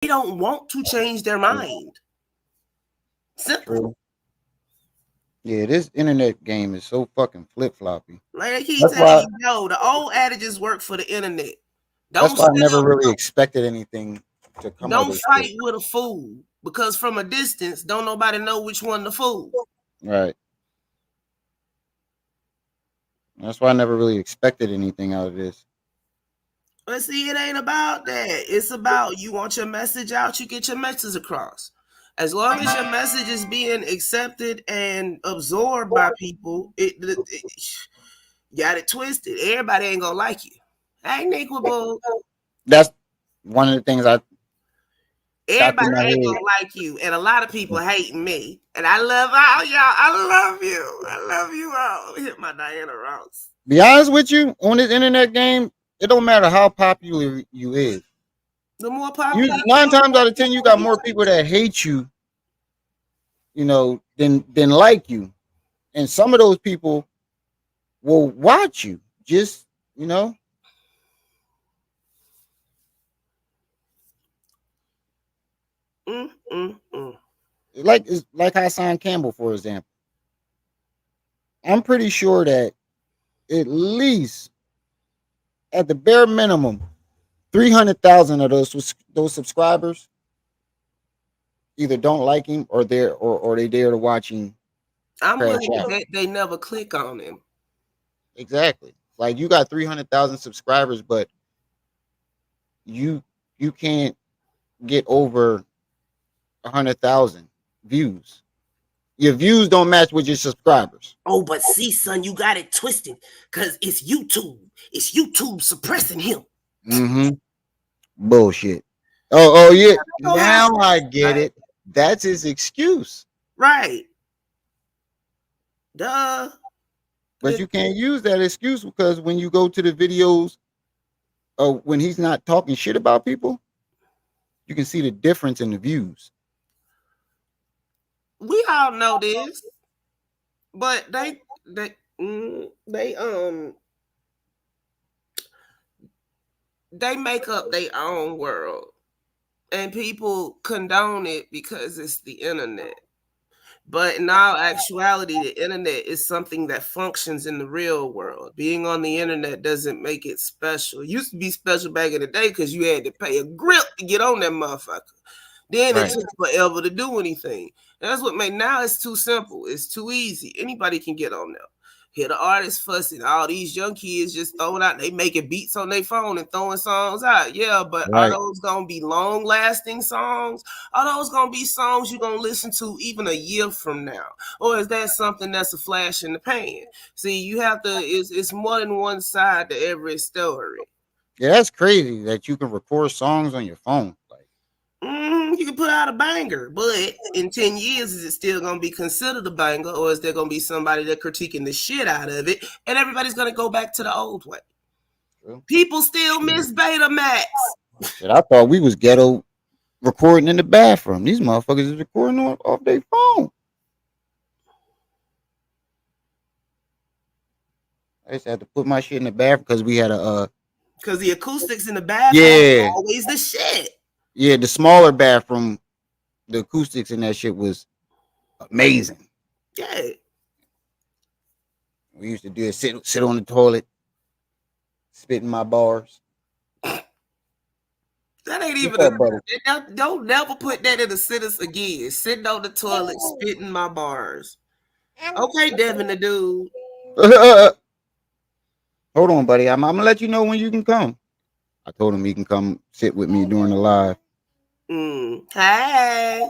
They don't want to change their mind. Simple. True. Yeah, this internet game is so fucking flip floppy. Like they keep That's telling why. you, no, the old adages work for the internet. That's Don't why I sit never up, really expected anything to come of don't this fight shit. with a fool because from a distance, don't nobody know which one the fool. Right. That's why I never really expected anything out of this. But see, it ain't about that. It's about you want your message out, you get your message across. As long as your message is being accepted and absorbed by people, it got it twisted. Everybody ain't gonna like you. Ain't equal. That's one of the things I got through Everybody my ain't head. gonna like you, and a lot of people hating me. And I love all y'all. I love you. I love you all. Hit my Diana Ross. Be honest with you, on this internet game, it don't matter how popular you is. The more You popular, 9 times out of 10, you got more people that hate you, than like you. And some of those people will watch you. Just, you know, mm, mm, mm. like Hassan Campbell, for example. I'm pretty sure that at least at the bare minimum, 300,000 of those subscribers either don't like him or they dare to watch him I'm crash willing to out. bet they never click on him. Exactly. Like you got 300,000 subscribers, but you you can't get over 100,000 views. Your views don't match with your subscribers. Oh, but see, son, you got it twisted because it's YouTube. It's YouTube suppressing him. Mm-hmm. Bullshit. Oh yeah. Oh, how- Now I get it. That's his excuse. right. Duh. But you can't use that excuse because when you go to the videos when he's not talking shit about people, you can see the difference in the views. We all know this, but they make up their own world, and people condone it because it's the internet. But in all actuality, the internet is something that functions in the real world. Being on the internet doesn't make it special. It used to be special back in the day because you had to pay a grip to get on that motherfucker. Then it Right. took forever to do anything. And that's what made now it's too simple. It's too easy. Anybody can get on there. Hear the artists fussing. All these young kids just throwing out, they making beats on their phone and throwing songs out. Yeah, but are Right. those gonna be long lasting songs? Are those gonna be songs you're gonna listen to even a year from now? Or is that something that's a flash in the pan? See, you have to, it's more than one side to every story. Yeah, that's crazy that you can record songs on your phone. Like, You can put out a banger, but in 10 years, is it still going to be considered a banger, or is there going to be somebody that critiquing the shit out of it, and everybody's going to go back to the old way? true. People still miss Betamax. Shit, I thought we was ghetto recording in the bathroom. These motherfuckers is recording off their phone. I just had to put my shit in the bathroom because we had Because the acoustics in the bathroom yeah, are always the shit. yeah, the smaller bathroom, the acoustics in that shit was amazing. Yeah. We used to do it, sit on the toilet, spitting my bars. That ain't What's even up, buddy? don't never put that in a sentence again. Sitting on the toilet, spitting my bars. Okay, Devin the dude. Hold on, buddy. I'm gonna let you know when you can come. I told him he can come sit with me during the live. Hey.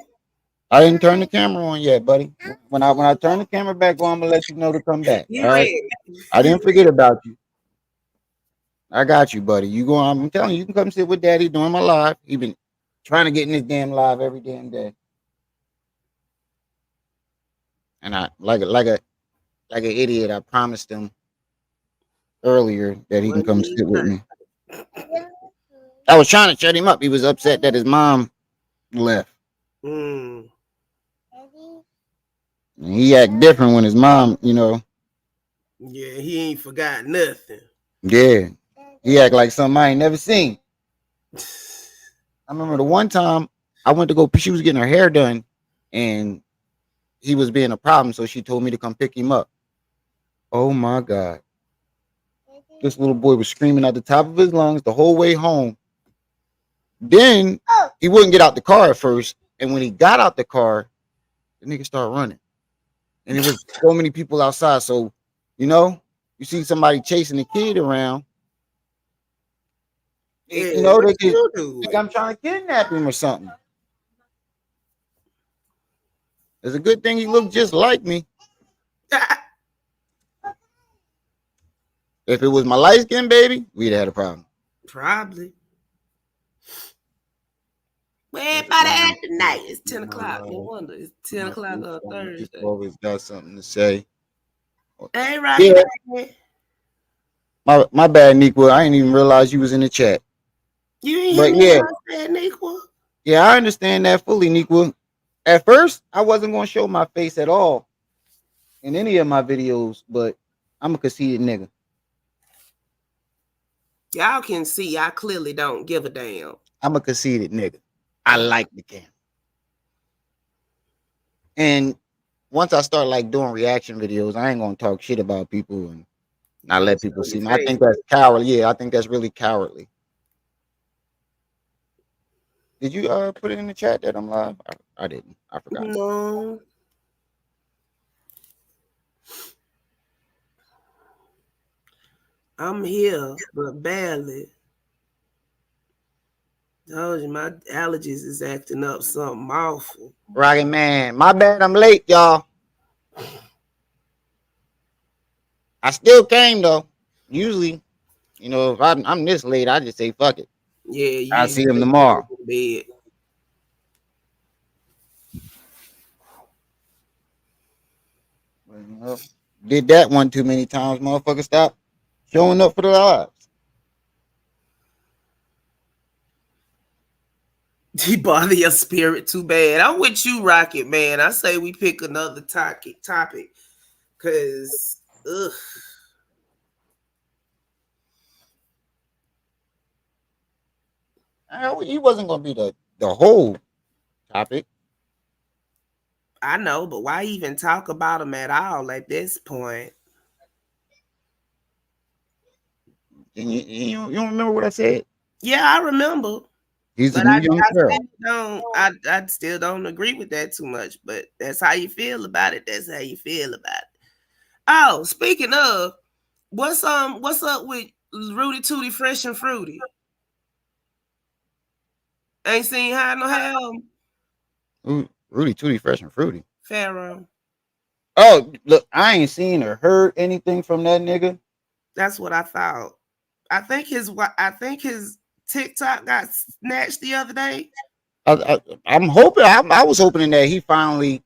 I didn't turn the camera on yet, buddy. When I turn the camera back on, I'm gonna let you know to come back. He All right. ready. I didn't forget about you. I got you, buddy. You go. I'm telling you, you can come sit with Daddy during my live. He been trying to get in this damn live every damn day. And I like an idiot. I promised him earlier that he can come sit with me. I was trying to shut him up. He was upset that his mom left. Mm. And he act different when his mom, Yeah, he ain't forgot nothing. yeah. He act like something I ain't never seen. I remember the one time I went to go. She was getting her hair done, and he was being a problem. So she told me to come pick him up. Oh my god! This little boy was screaming at the top of his lungs the whole way home. Then he wouldn't get out the car at first, and when he got out the car, the nigga started running, and there was so many people outside. So, you know, you see somebody chasing a kid around, you Yeah, know, what they could you think doing? I'm trying to kidnap him or something. It's a good thing he looked just like me. If it was my light skinned baby, we'd have had a problem. Probably. Where That's everybody why at tonight? It's 10 o'clock. No wonder it's 10 o'clock on people Thursday. always got something to say. Hey, Rocky Yeah, Man. my bad, Nico. I didn't even realize you was in the chat. You ain't hear But me yeah, when I said Nequa? yeah, I understand that fully, Nico. At first, I wasn't gonna show my face at all in any of my videos, but I'm a conceited nigga. Y'all can see I clearly don't give a damn. I'm a conceited nigga. I Oh, like the game. And once I start like doing reaction videos, I ain't gonna talk shit about people and not let people show your see me. I face. think that's cowardly. Yeah, I think that's really cowardly. Did you put it in the chat that I'm live? I didn't. I forgot. No, I'm here, but barely. Told you my allergies is acting up something awful. Rocket man, my bad. I'm late, y'all. I still came though. Usually, if I'm this late, I just say fuck it. Yeah, I'll you see him take tomorrow. to bed. But, did that one too many times, motherfucker. Stop showing up for the lives. He bother your spirit too bad. I'm with you, Rocket Man. I say we pick another topic, cause ugh. He wasn't gonna be the whole topic. I know, but why even talk about him at all at this point? And you don't remember what I said? Yeah, I remember, He's a but new I, young I pharaoh. still don't. I still don't agree with that too much. But that's how you feel about it. That's how you feel about it. Oh, speaking of, what's up with Rudy Tooty Fresh and Fruity? Ain't seen how no how Rudy Tooty Fresh and Fruity. Pharaoh. Oh, look, I ain't seen or heard anything from that nigga. That's what I thought. I think his TikTok got snatched the other day. I'm hoping. I was hoping that he finally,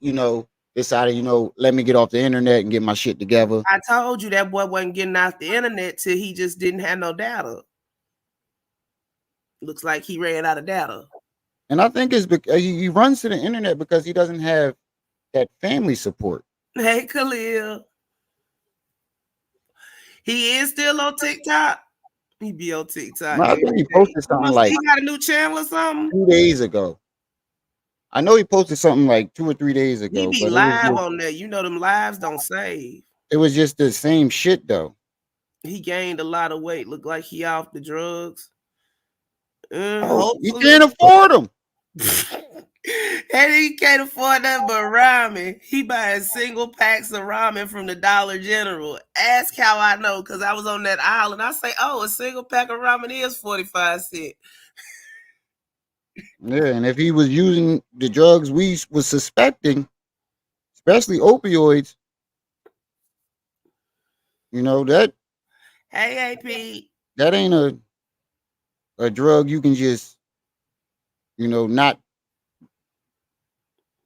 decided, let me get off the internet and get my shit together. I told you that boy wasn't getting off the internet till he just didn't have no data. Looks like he ran out of data. And I think it's because he runs to the internet because he doesn't have that family support. Hey Khalil. He is still on TikTok. He be on TikTok I every think he day. posted something He like got a new channel or something. 2 days ago. I know he posted something like 2 or 3 days He ago, be but it was live just on there. You know them lives don't save. the same shit though. He gained a lot of weight. Look like he off the drugs. Oh, he Hopefully. can't afford them. And he can't afford that but ramen. He buying single packs of ramen from the Dollar General. Ask how I know, because I was on that aisle and I say, oh, a single pack of ramen is 45 cents. Yeah, and if he was using the drugs we was suspecting, especially opioids, that Hey, AP. that ain't a drug you can just not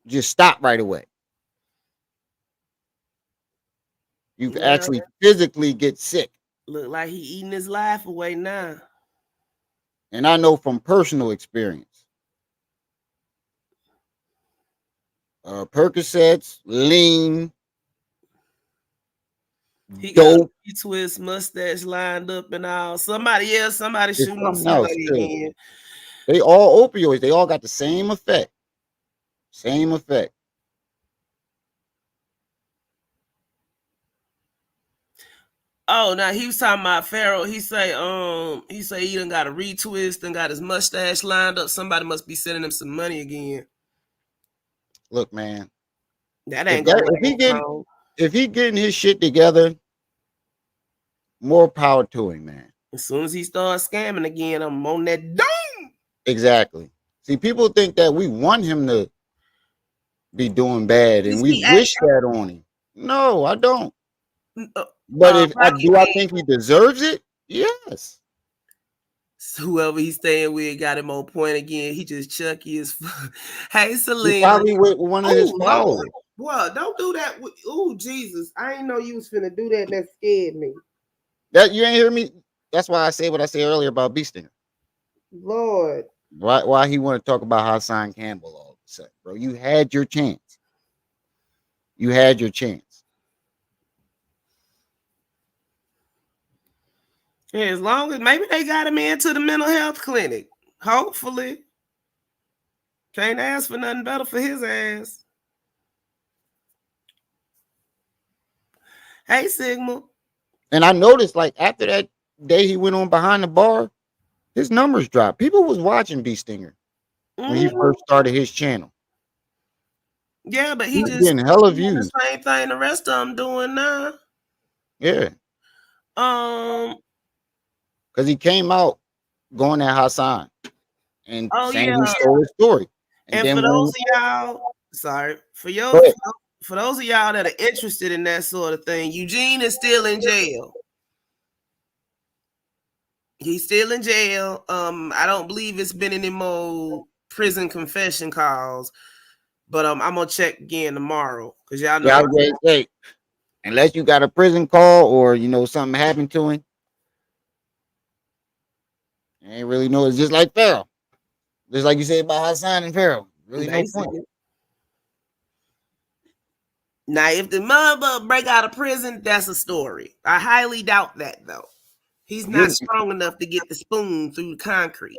just stop right away. You Well, actually physically get sick. look like he eating his life away now. And I know from personal experience. Percocets, lean, He got a dope. twist mustache lined up and all. Somebody It's shooting something else somebody too. again. They all opioids. They all got the same effect. Same effect. Oh, now he was talking about Pharaoh. He say he done got a retwist and got his mustache lined up. Somebody must be sending him some money again. Look, man. That If ain't gonna that last long. if he getting his shit together, more power to him, man. As soon as he starts scamming again, I'm on that dome. Exactly. See, people think that we want him to be doing bad You and we see, wish that on him. No, I don't. uh, But if I Rocky do, I Man, think he deserves it. Yes. whoever he's staying with got him on point again. He just chucky as fuck. Hey, He Selena. probably with one of his Oh, Lord. followers. Boy, don't do that. Oh, Jesus. I ain't know you was finna do that. That scared me. That you ain't hear me. That's why I say what I said earlier about Beastinger. Lord. Why he want to talk about Hassan Campbell all of a sudden, bro? You had your chance. You had your chance. Yeah, as long as maybe they got him into the mental health clinic. Hopefully. Can't ask for nothing better for his ass. Hey, Sigma. And I noticed, like after that day he went on behind the bar, his numbers dropped. People was watching Beastinger when he Mhm. first started his channel. Yeah, but He he was just getting hella doing the views. same thing the rest of them doing now. Yeah, Um. because he came out going at Hassan and Oh saying he yeah. stole his story. And And then for when those of y'all, sorry, go ahead. for those of y'all that are interested in that sort of thing, Eugene is still in jail. He's still in jail. I don't believe it's been any more prison confession calls, but I'm gonna check again tomorrow because y'all Yeah, know I I. was gonna say, unless you got a prison call or something happened to him, you ain't really know. It's just like Pharaoh. Just like you said about Hassan and Pharaoh. Really no point. Basically. Now, if the mother break out of prison, that's a story. I highly doubt that though. He's not You strong enough to get the spoon through the concrete.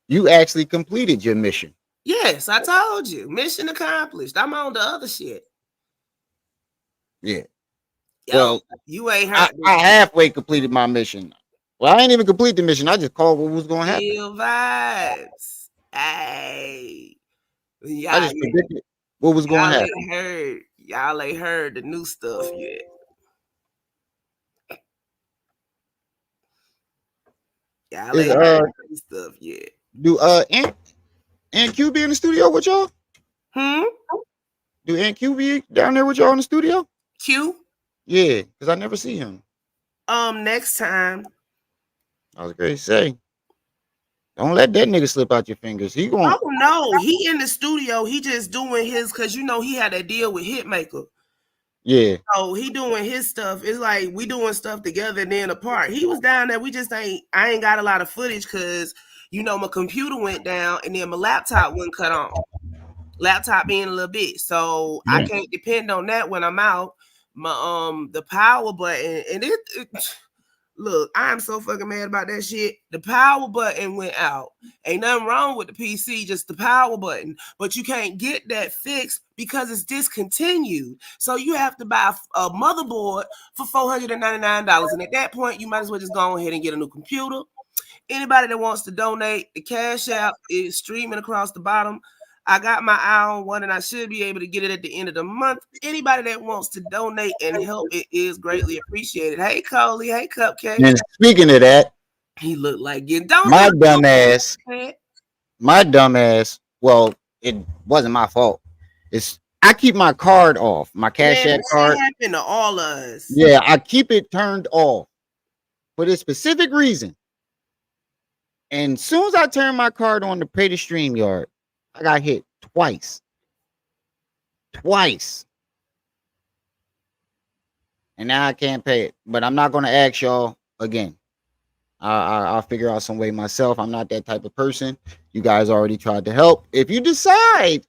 you actually completed your mission. Yes, I told you. Mission accomplished. I'm on the other shit. Yeah. Yo, Well, you ain't I, heard I halfway completed my mission. Well, I ain't even complete the mission. I just called what was going to happen. Feel vibes. Hey. I Y'all, just predicted what was going to happen. ain't heard. Y'all ain't heard the new stuff yet. Y'all Is ain't heard the new stuff yet. do Aunt Q be in the studio with y'all? Hmm? Do Aunt Q be down there with y'all in the studio? Q? Yeah, because I never see him. Next time. I was going to say, don't let that nigga slip out your fingers. He going, Oh no, he in the studio. He just doing his because he had that deal with Hitmaker. yeah, So he doing his stuff. It's like we doing stuff together and then apart. He was down there. We just ain't. I ain't got a lot of footage because my computer went down and then my laptop wouldn't cut on. Laptop being a little bit, so I yeah. can't depend on that when I'm out. My the power button and it look, I am so fucking mad about that shit. The power button went out. Ain't nothing wrong with the PC, just the power button. But you can't get that fixed because it's discontinued. So you have to buy a motherboard for $499. And at that point, you might as well just go ahead and get a new computer. Anybody that wants to donate, the Cash App is streaming across the bottom. I got my eye on one and I should be able to get it at the end of the month. Anybody that wants to donate and help, it is greatly appreciated. Hey, Coley. Hey, Cupcake. And speaking of that, He looked like getting. Don't my do dumb ass, that. my dumb ass, well, it wasn't my fault. It's I keep my card off, my Cash Man, App this shit card. happened to all of us. Yeah, I keep it turned off for this specific reason. And as soon as I turn my card on to pay the stream yard, I got hit twice. Twice. And now I can't pay it. But I'm not going to ask y'all again. I'll figure out some way myself. I'm not that type of person. You guys already tried to help. If you decide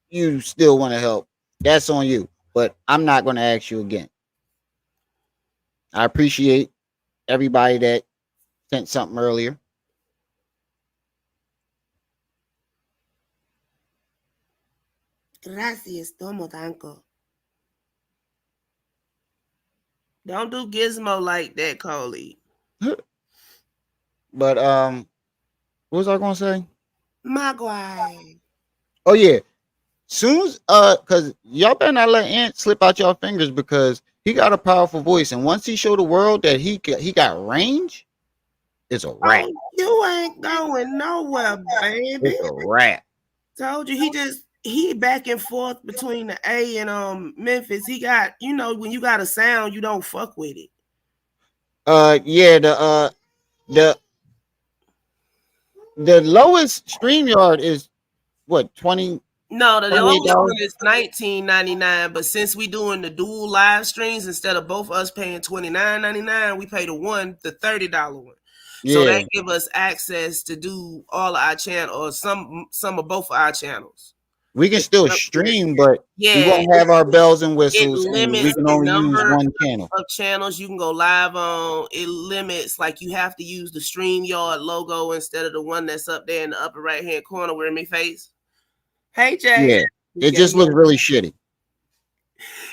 you still want to help, that's on you. But I'm not going to ask you again. I appreciate everybody that sent something earlier. Gracias, tomo tanko. Don't do gizmo like that, Coley. But what was I gonna say? Maguire. Oh yeah, soon as cause y'all better not let Ant slip out your fingers because he got a powerful voice, and once he show the world that he got range, it's a wrap. Oh, you ain't going nowhere, baby. It's a wrap. Told you he back and forth between the A and Memphis. He got, when you got a sound, you don't fuck with it. Yeah, the the lowest stream yard is what 20 No, the lowest $28. one is 19.99. But since we doing the dual live streams, instead of both us paying 29.99, we pay the $30 one. So that Yeah, give us access to do all of our channel or some of both of our channels. we can still stream, but we Yeah, won't have our bells and it whistles, and we limits can the only use number one channel. of channels you can go live on. It limits, like, you have to use the StreamYard logo instead of the one that's up there in the upper right hand corner where me face. Hey Jay. Yeah, it just looks really shitty.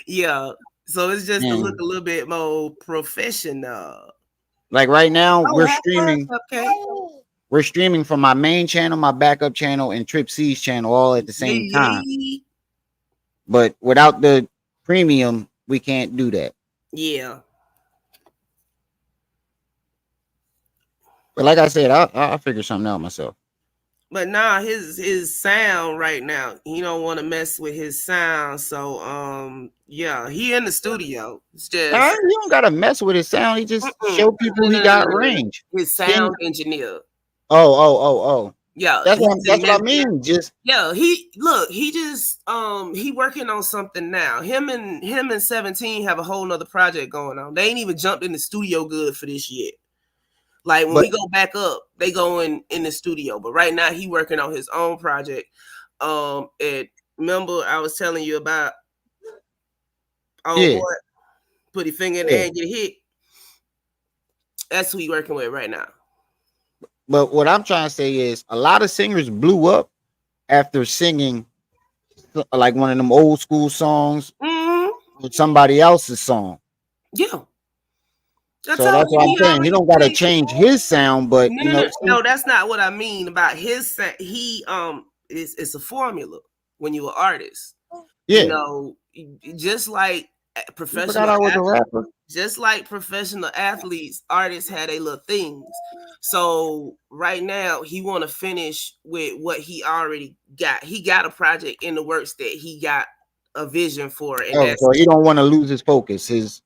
Yeah. So it's just to look And a little bit more professional. like right now, Oh, have fun, Cupcake. we're streaming from my main channel, my backup channel, and Trip C's channel all at the Yeah, same time. yeah. But without the premium, we can't do that. Yeah. But like I said, I'll figure something out myself. But nah, his sound right now, he don't want to mess with his sound. So yeah, he in the studio. It's just You don't gotta mess with his sound. He just no, show people no, he no, no, got no, no. range. His King. sound engineer. Oh. Yeah, That's he's in what I Memphis. mean. Just Yeah, he just he working on something now. Him and 17 have a whole nother project going on. They ain't even jumped in the studio good for this yet. Like when but we go back up, they go in the studio. But right now he working on his own project. And remember I was telling you about old yeah, boy put his finger in the yeah. air and get hit. That's who he working with right now. But what I'm trying to say is a lot of singers blew up after singing like one of them old school songs Mm-hmm. with somebody else's song. Yeah. I So told that's you what I'm he saying. He already don't gotta finished. change his sound, but No, you no, know, no, no. That's not what I mean about his. He it's a formula when you're an artist. You yeah. know, just like You forgot professional I was a athletes, rapper. just like professional athletes, artists had a little things. So right now he want to finish with what he already got. He got a project in the works that he got a vision for, and Oh, that's so he don't want to lose his focus. His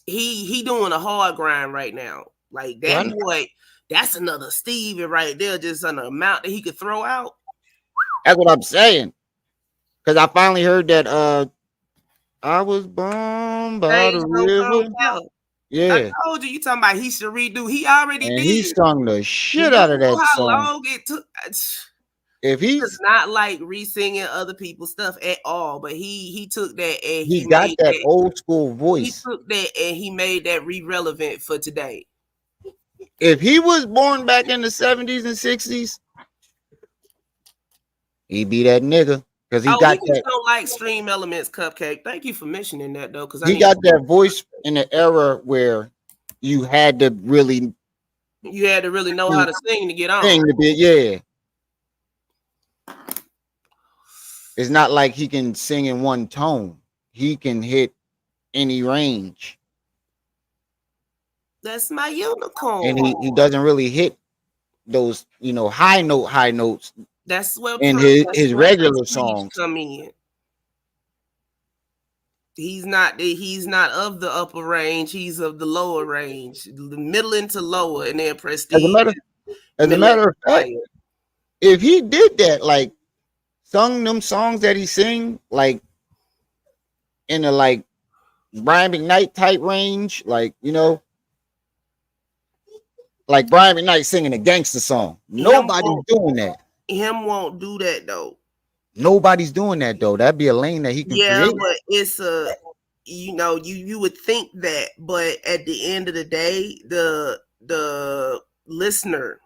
he doing a hard grind right now. Like yeah, that boy, that's another Stevie right there, just an amount that he could throw out. that's what I'm saying. Because I finally heard that I was born by the Things don't come river. out. I Yeah. told you, you talking about he should redo. He already And he did. sung the shit You out of know that how song. long it took. If He does he's not like re-singing other people's stuff at all. But he took that and he he got made that that. old school He voice. took that and he made that relevant for today. If he was born back in the 70s and 60s, he'd be that nigga. Because Oh, he just don't like Stream Elements Cupcake. Thank you for mentioning that though, because I he need got that voice in the era where you had to really you had to really know how to sing to get on. sing a bit. Yeah. It's not like he can sing in one tone. He can hit any range. That's my And unicorn. he doesn't really hit those, high notes That's where in that's his where regular prestige songs. come in. He's not of the upper range. He's of the lower range, the middle into lower, and then As a prestige matter as a middle matter of into fact, higher. if he did that, like sung them songs that he sing, like in a like Brian McKnight type range, like Brian McKnight singing a gangster song. Him Nobody's won't doing that. him won't do that though. Nobody's doing that though. That'd be a lane that he can Yeah, create. but it's you would think that, but at the end of the day, the listener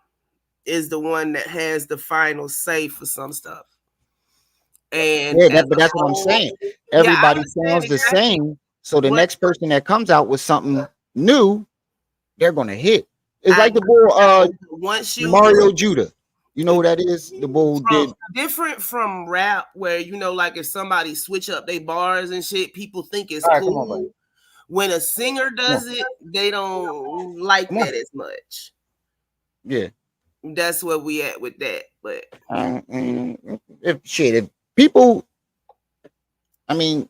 is the one that has the final say for some stuff. And Yeah, as but a that's what I'm whole, saying. yeah, I Everybody understand sounds the exactly same. So the what next person that comes out with something new, they're gonna hit. It's I like the agree bull with you. Once you Mario Judah. You know who that is? The bull from did. different from rap, where like if somebody switch up their bars and shit, people think it's All right, come on, buddy. cool. When a singer Come on, does it, they don't like come on. that as much. Yeah. That's where we at with that. But If shit, if people, I mean,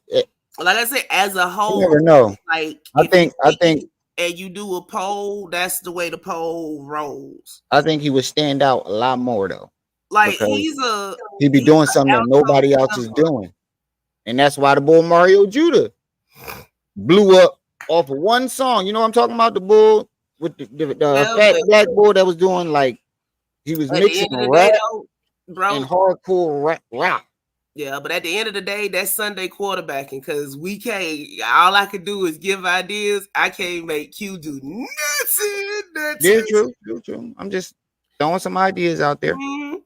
like I said, as a you whole, never know. like I if you think, I think, see and you do a poll, that's the way the poll rolls. I think he would stand out a lot more though, Like because he'd be he's doing an something that outro nobody else is killer. doing, and that's why the bull Mario Judah blew up off of one song. You know what I'm talking about? The bull with the Yeah, fat but black bull that was doing like he was at the mixing end of the day, rap though, and bro. hardcore rap. Yeah, but at the end of the day, that's Sunday quarterbacking because we can't. All I can do is give ideas. I can't make Q do nothing. Yeah, Nothing. true, true, true. I'm just throwing some ideas out there. Mhm.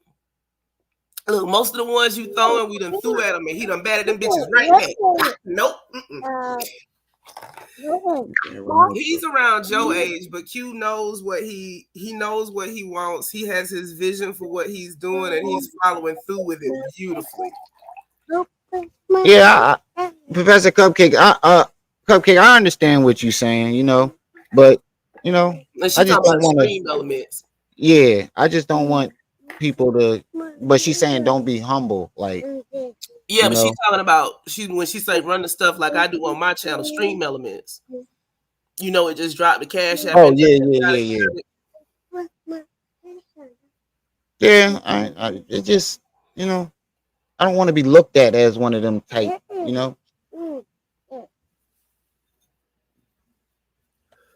Look, most of the ones you throwing, we done threw at him, and he done batted them bitches right back. Nope. Mm-mm. He's around Joe age, but Q knows what he knows what he wants. He has his vision for what he's doing, and he's following through with it beautifully. Yeah, Professor Cupcake. Cupcake. I understand what you're saying. But you know, And I she just talking about don't the want to. stream elements. Yeah, I just don't want people to. But she's saying don't be humble. Like Yeah, you but she's know. talking about when she say run the stuff like I do on my channel, stream elements. It just dropped the cash app Oh in yeah, there. yeah, yeah, yeah. Yeah, it just you know I don't want to be looked at as one of them type.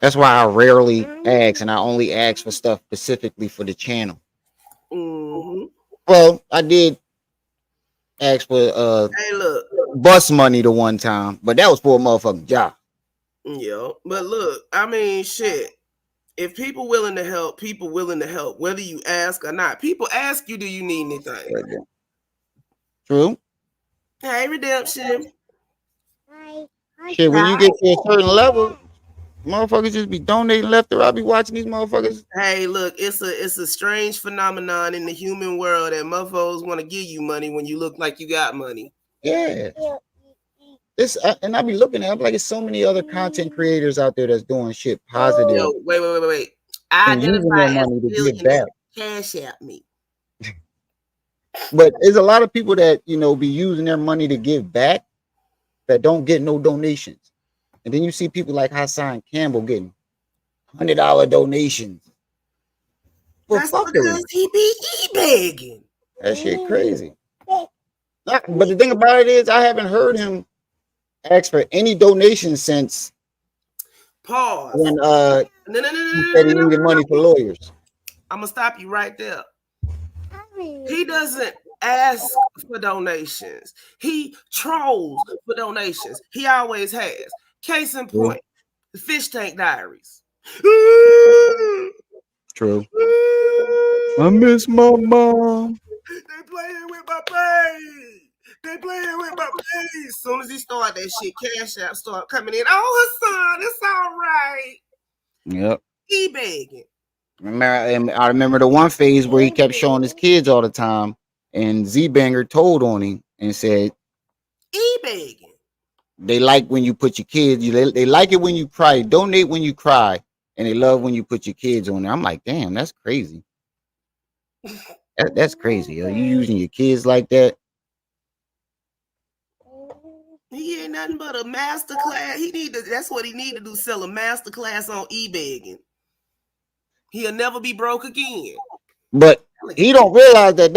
That's why I rarely ask, and I only ask for stuff specifically for the channel. Mm-hmm. Well, I did ask for Hey, look. bus money the one time, but that was for a motherfucking job. Yeah, but look, I mean, shit. If people willing to help, people willing to help, whether you ask or not. People ask you, do you need anything? Right there. True. Hey, redemption. Shit, when you get to a certain level, motherfuckers just be donating left or right. I be watching these motherfuckers. Hey, look, it's a strange phenomenon in the human world that motherfuckers want to give you money when you look like you got money. Yeah. And I be looking at it, I'm like, it's so many other content creators out there that's doing shit positive Yo, wait. I and using their identify as money a to give billionaire. back. Cash out me. But there's a lot of people that be using their money to give back that don't get no donations. And then you see people like Hassan Campbell getting $100 donations for That's fuckery. because he be e-begging. That shit crazy. But the thing about it is, I haven't heard him ask for any donations since Pause. when No, no, no, no, he no, said no, he no, needed money for no. lawyers. I'm gonna stop you right there. He doesn't ask for donations. He trolls for donations. He always has. Case in True. point, the Fish Tank Diaries. True. I miss my mom. They playing with my pay. They playing with my pay. As soon as he started that shit, Cash App started coming in. Oh, Hassan, it's all right. Yep. He begging. I remember the one phase where he kept showing his kids all the time, and Z Banger told on him and said He begging. they like when you put your kids. They like it when you cry. Donate when you cry, and they love when you put your kids on there. I'm like, damn, that's crazy. That's crazy. Yo. You using your kids like that? He ain't nothing but a master class. That's what he need to do, sell a master class on e-begging. He'll never be broke again. But he don't realize that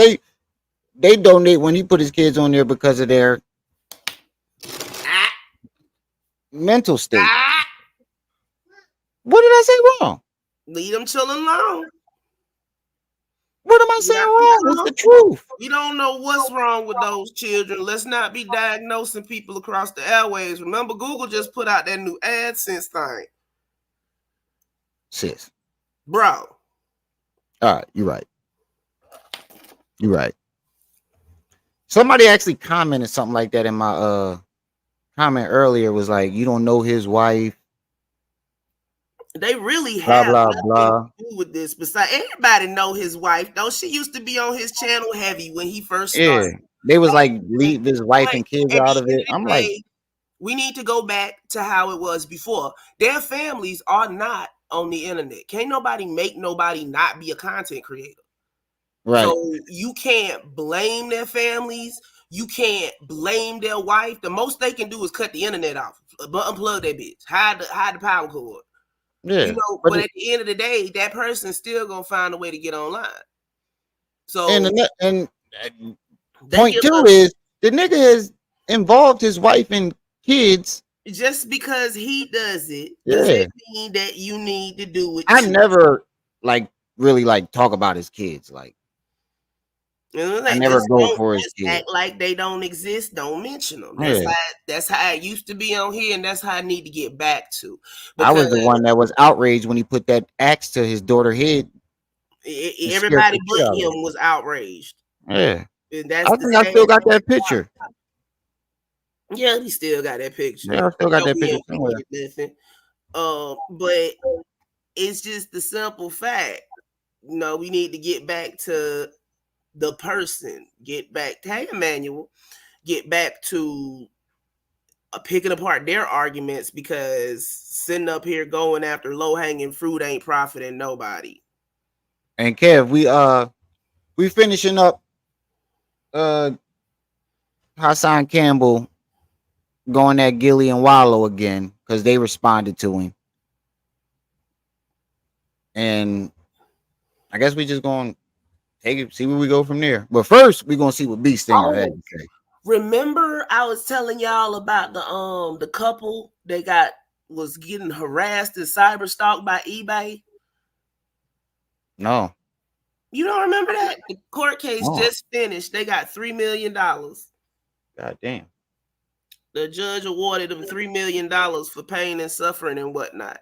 they donate when he put his kids on there because of their Ah, mental state. ah. What did I say wrong? Leave them children alone. What am I saying wrong? It's the truth. We don't know what's wrong with those children. Let's not be diagnosing people across the airways. Remember, Google just put out that new AdSense thing. Sis. Bro. All right, you're right. You're right. Somebody actually commented something like that in my comment earlier. Was like, you don't know his wife, They really blah have blah nothing blah. to do with this. Besides, everybody know his wife. Though she used to be on his channel heavy when he first Yeah, started. they was like And leave his wife but and kids at out the of end it. of I'm the like, day, we need to go back to how it was before. Their families are not on the internet. Can't nobody make nobody not be a content creator. right, So you can't blame their families. You can't blame their wife. The most they can do is cut the internet off, unplug that bitch, hide the power cord. You yeah. know, But but at the end of the day, that person's still gonna find a way to get online. and So and they point give two us is the nigga has involved his wife and kids. just because he does it doesn't Yeah, mean that you need to do it I too. never like really like talk about his kids. Like You know, I they never just go don't for his just kids. act like they don't exist. Don't mention them. Yeah, That's how it used to be on here, and that's how I need to get back to I because was the one that was outraged when he put that axe to his daughter's head and scared everybody the shit but out of her. him was outraged, Yeah, and that's I the think I sad still got thing. that picture. Yeah, he still got that picture. Yeah, I still You got know, that we picture don't somewhere. forget nothing. But it's just the simple fact. You know, we need to get back to the person. Get back to hey Emmanuel. Get back to picking apart their arguments because sitting up here going after low hanging fruit ain't profiting nobody. And Kev, we finishing up uh Hassan Campbell going at Gillie and Wallo again because they responded to him. And I guess we just going to take it, see where we go from there. But first, we're gonna see what B Stinger had Oh, to say. remember I was telling y'all about the couple they got was getting harassed and cyber stalked by eBay. No, You don't remember that? The court case no, just finished. They got $3 million. god damn. The judge awarded them $3 million for pain and suffering and whatnot.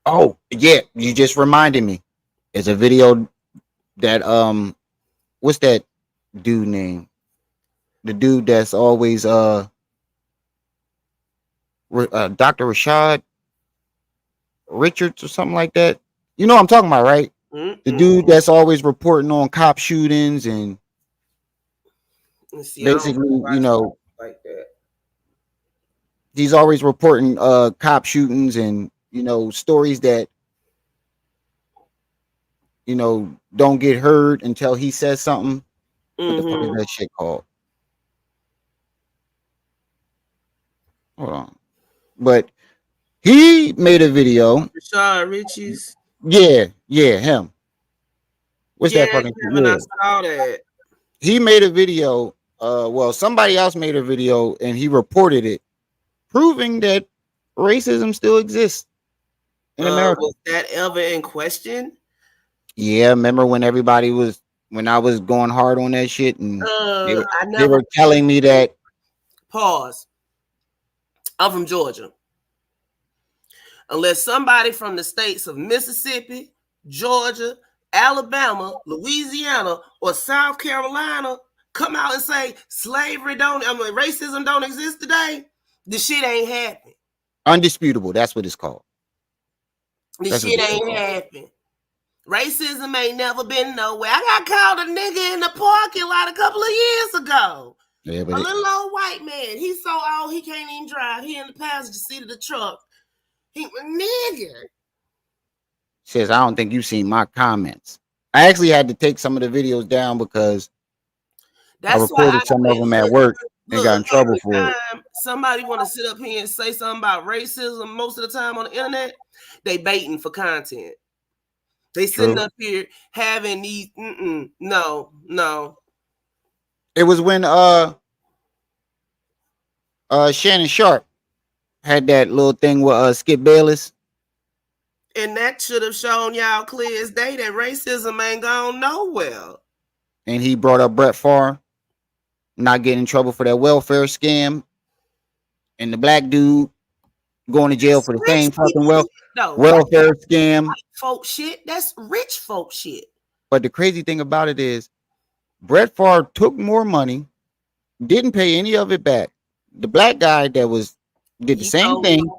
Oh yeah, you just reminded me. It's a video that what's that dude name? The dude that's always Dr. Rashad Richards or something like that. You know what I'm talking about, right? The dude Mm-mm. that's always reporting on cop shootings and Let's see, I don't basically, you watch know, like that. he's always reporting cop shootings and stories that don't get heard until he says something. What the fuck is Mm-hmm. that shit called? Hold on. But he made a video. Rashad Riches. Yeah, yeah, him. What's Yeah, that fucking shit? Kevin, I Yeah. saw that. He made a video. Well, somebody else made a video and he reported it, proving that racism still exists in America. Was that ever in question? Yeah, remember when I was going hard on that shit and they were I they never were telling me that pause. I'm from Georgia. Unless somebody from the states of Mississippi, Georgia, Alabama, Louisiana, or South Carolina come out and say racism don't exist today, the shit ain't happening. undisputable. That's what it's called. The That's what shit the shit ain't called. happening. Racism ain't never been nowhere. I got called a nigga in the parking lot a couple of years ago. Yeah, but A little old white man. He's so old he can't even drive. He in the passenger seat of the truck. He nigga. says I don't think you've seen my comments. I actually had to take some of the videos down because I That's why I recorded some of quit. them at work and got Look, in trouble every for it. time somebody want to sit up here and say something about racism, most of the time on the internet, they baiting for content. They sitting True. up here having these. No, no, It was when Shannon Sharp had that little thing with Skip Bayless and that should have shown y'all clear as day that racism ain't gone nowhere. and he brought up Brett Favre not getting in trouble for that welfare scam and the black dude going to jail That's for the rich same fucking people shit, though. That welfare scam. white folk shit. That's rich folk shit. But the crazy thing about it is Brett Favre took more money didn't pay any of it back. The black guy that was did the You same told me. thing,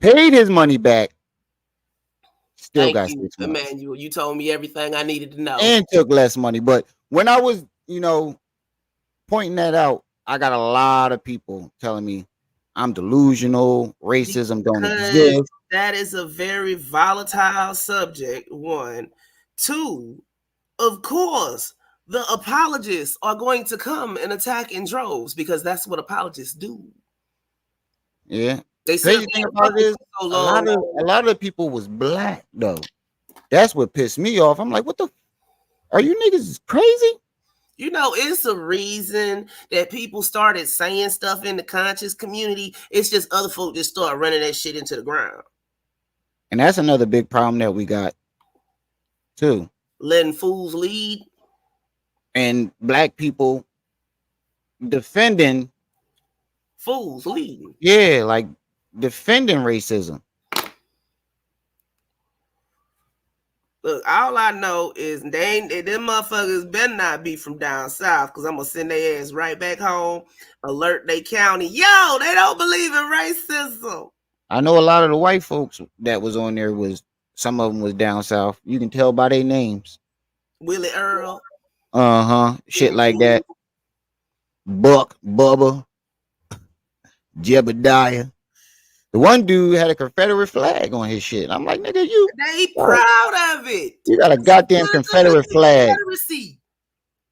paid his money back, still Thank got you, 6 months, Emmanuel. You told me everything I needed to know. and took less money. But when I was, pointing that out, I got a lot of people telling me I'm delusional, racism don't Because exist. that is a very volatile subject, one. Two, of course, the apologists are going to come and attack in droves because that's what apologists do. Yeah. They sit up Crazy there thing and about it talking is for so a lot long. of a lot of the people was black though. That's what pissed me off. I'm like, what the are you niggas crazy? You know, it's a reason that people started saying stuff in the conscious community. It's just other folk just start running that shit into the ground. And that's another big problem that we got too. Letting fools lead. And black people defending, Fools leading. yeah, like defending racism. Look, all I know is them motherfuckers better not be from down south because I'm gonna send their ass right back home, alert they county. Yo, they don't believe in racism. I know a lot of the white folks that was on there was some of them was down south. You can tell by their names. Willie Earl. Shit like that. Buck, Bubba, Jebediah. The one dude had a Confederate flag on his shit. I'm like, nigga, They what? proud of it. You got a goddamn Confederate flag. Confederacy.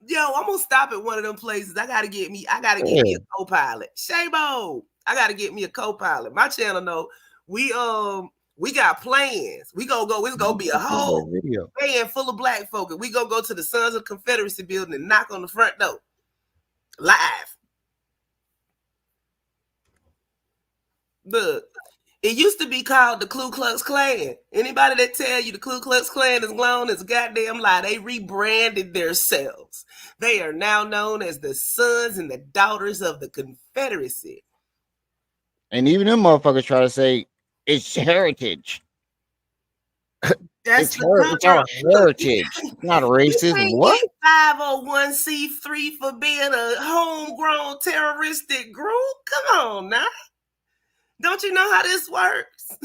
Yo, I'm gonna stop at one of them places. I gotta get me Yeah. a co-pilot. Shabo. I gotta get me a co-pilot. My channel know we got plans. It's gonna be a whole Video. van full of black folk. We gonna go to the Sons of Confederacy building and knock on the front door. Live. Look, it used to be called the Ku Klux Klan. Anybody that tell you the Ku Klux Klan is grown is a goddamn lie. They rebranded themselves. They are now known as the Sons and the Daughters of the Confederacy. And even them motherfuckers try to say it's heritage. That's It's our heritage. It's not You racist. can't What? get 501c3 for being a homegrown terroristic group. Come on now. Don't you know how this works?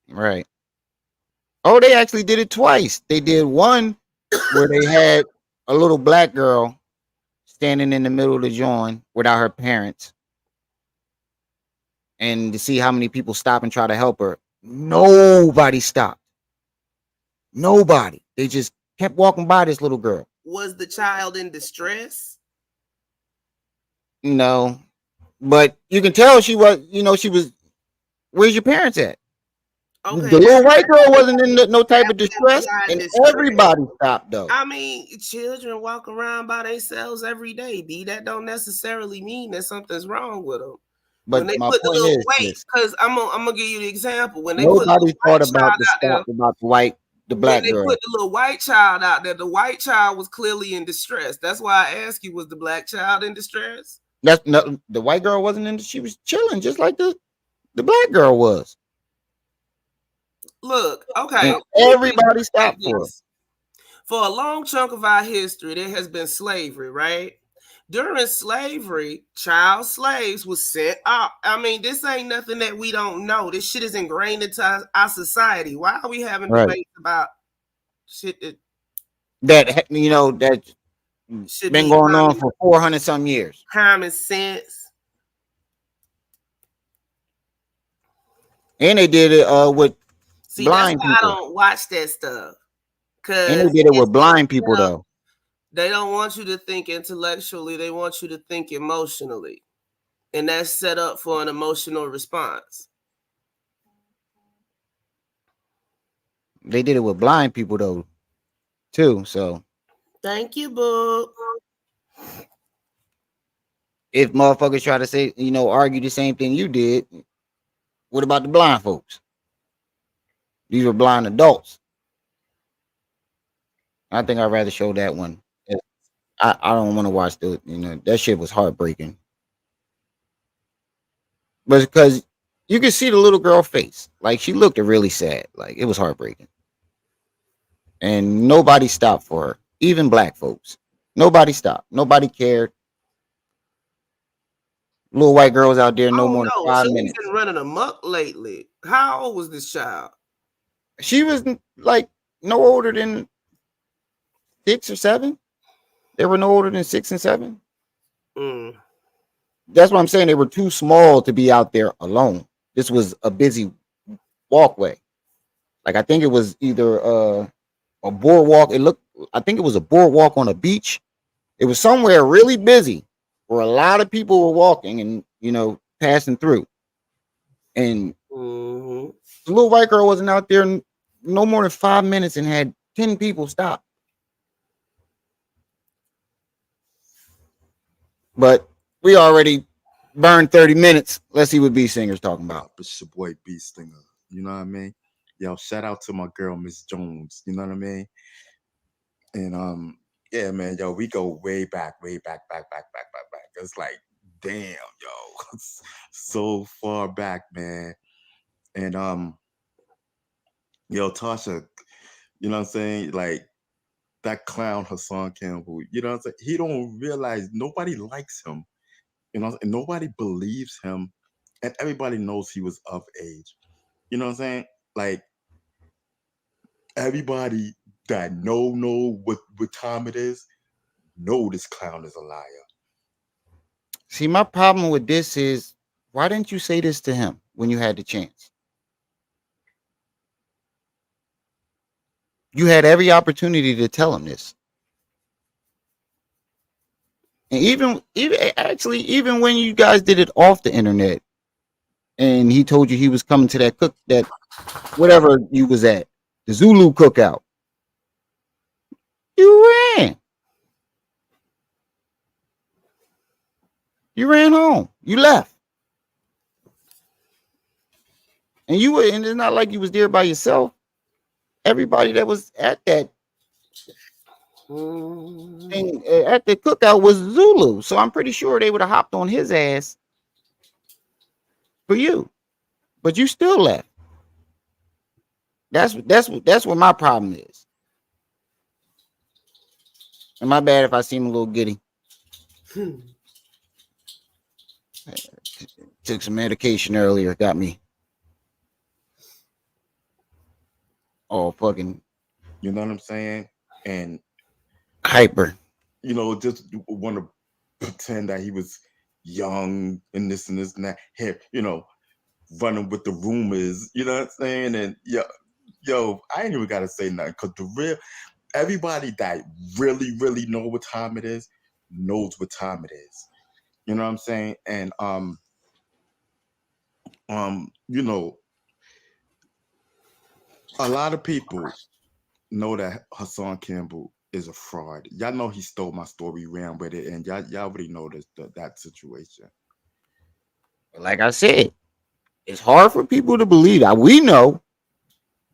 Right. Oh, they actually did it twice. They did one where they had a little black girl standing in the middle of the joint without her parents. And to see how many people stop and try to help her. Nobody stopped. Nobody. They just kept walking by this little girl. Was the child in distress? No. But you can tell she was, she was, where's your parents at? Okay. The little white girl wasn't in no type of distress. And everybody stopped though. I mean, children walk around by themselves every day, B. That don't necessarily mean that something's wrong with them. But when they my put the point little is weight, because I'm gonna give you the example. When they nobody put thought about the stuff about the black when they girl. put the little white child out there, the white child was clearly in distress. That's why I asked you, was the black child in distress? That's no, the white girl wasn't in. She was chilling just like the black girl was. Look, okay. And everybody stopped for her. For a long chunk of our history, there has been slavery, right? During slavery, child slaves was sent up. I mean, this ain't nothing that we don't know. This shit is ingrained into our society. Why are we having debates about shit that that should been going on for 400 some years? Common sense. And they did it with blind people. I don't watch that stuff. And they did it with blind people though. They don't want you to think intellectually. They want you to think emotionally. And that's set up for an emotional response. They did it with blind people though, too. So thank you, boo. If motherfuckers try to say, argue the same thing you did, what about the blind folks? These were blind adults. I think I'd rather show that one. I don't want to watch that shit was heartbreaking. But because you could see the little girl face. Like she looked really sad. Like it was heartbreaking. And nobody stopped for her. Even black folks. Nobody stopped. Nobody cared. Little white girl was out there no Oh more than no, five she's minutes. been running amok lately. How old was this child? She was like no older than 6 or 7. They were no older than 6 and 7. Mm. That's what I'm saying. They were too small to be out there alone. This was a busy walkway. Like I think it was either a boardwalk. I think it was a boardwalk on a beach. It was somewhere really busy where a lot of people were walking and passing through. And Hmm. the little white girl wasn't out there no more than 5 minutes and had 10 people stop. But we already burned 30 minutes. Let's see what B Singer's talking about. It's your boy B Stinger. You know what I mean? Yo, shout out to my girl Miss Jones. You know what I mean? And yeah, man, yo, we go way back, back. It's like, damn, yo, it's so far back, man. And yo, Tasha, you know what I'm saying? Like that clown Hassan Campbell, you know what I'm saying? He don't realize nobody likes him, and nobody believes him, and everybody knows he was of age. You know what I'm saying? Like everybody that know what time it is, know this clown is a liar. See, my problem with this is why didn't you say this to him when you had the chance? You had every opportunity to tell him this. And even when you guys did it off the internet and he told you he was coming to that whatever you was at, the Zulu cookout, you ran. You ran home. You left. And it's not like you was there by yourself. Everybody that was at that Hmm. thing at the cookout was Zulu. So I'm pretty sure they would have hopped on his ass for you. But you still left. That's what my problem is. And my bad if I seem a little giddy. Took some medication earlier, got me all fucking You know what I'm saying? And hyper. just want to pretend that he was young and this and that. Here, running with the rumors. You know what I'm saying? And yo, I ain't even gotta say nothing because the real everybody that really know what time it is knows what time it is. You know what I'm saying? And um, you know, a lot of people know that Hassan Campbell is a fraud. Y'all know he stole my story, ran with it, and y'all already know that situation. Like I said, it's hard for people to believe. We know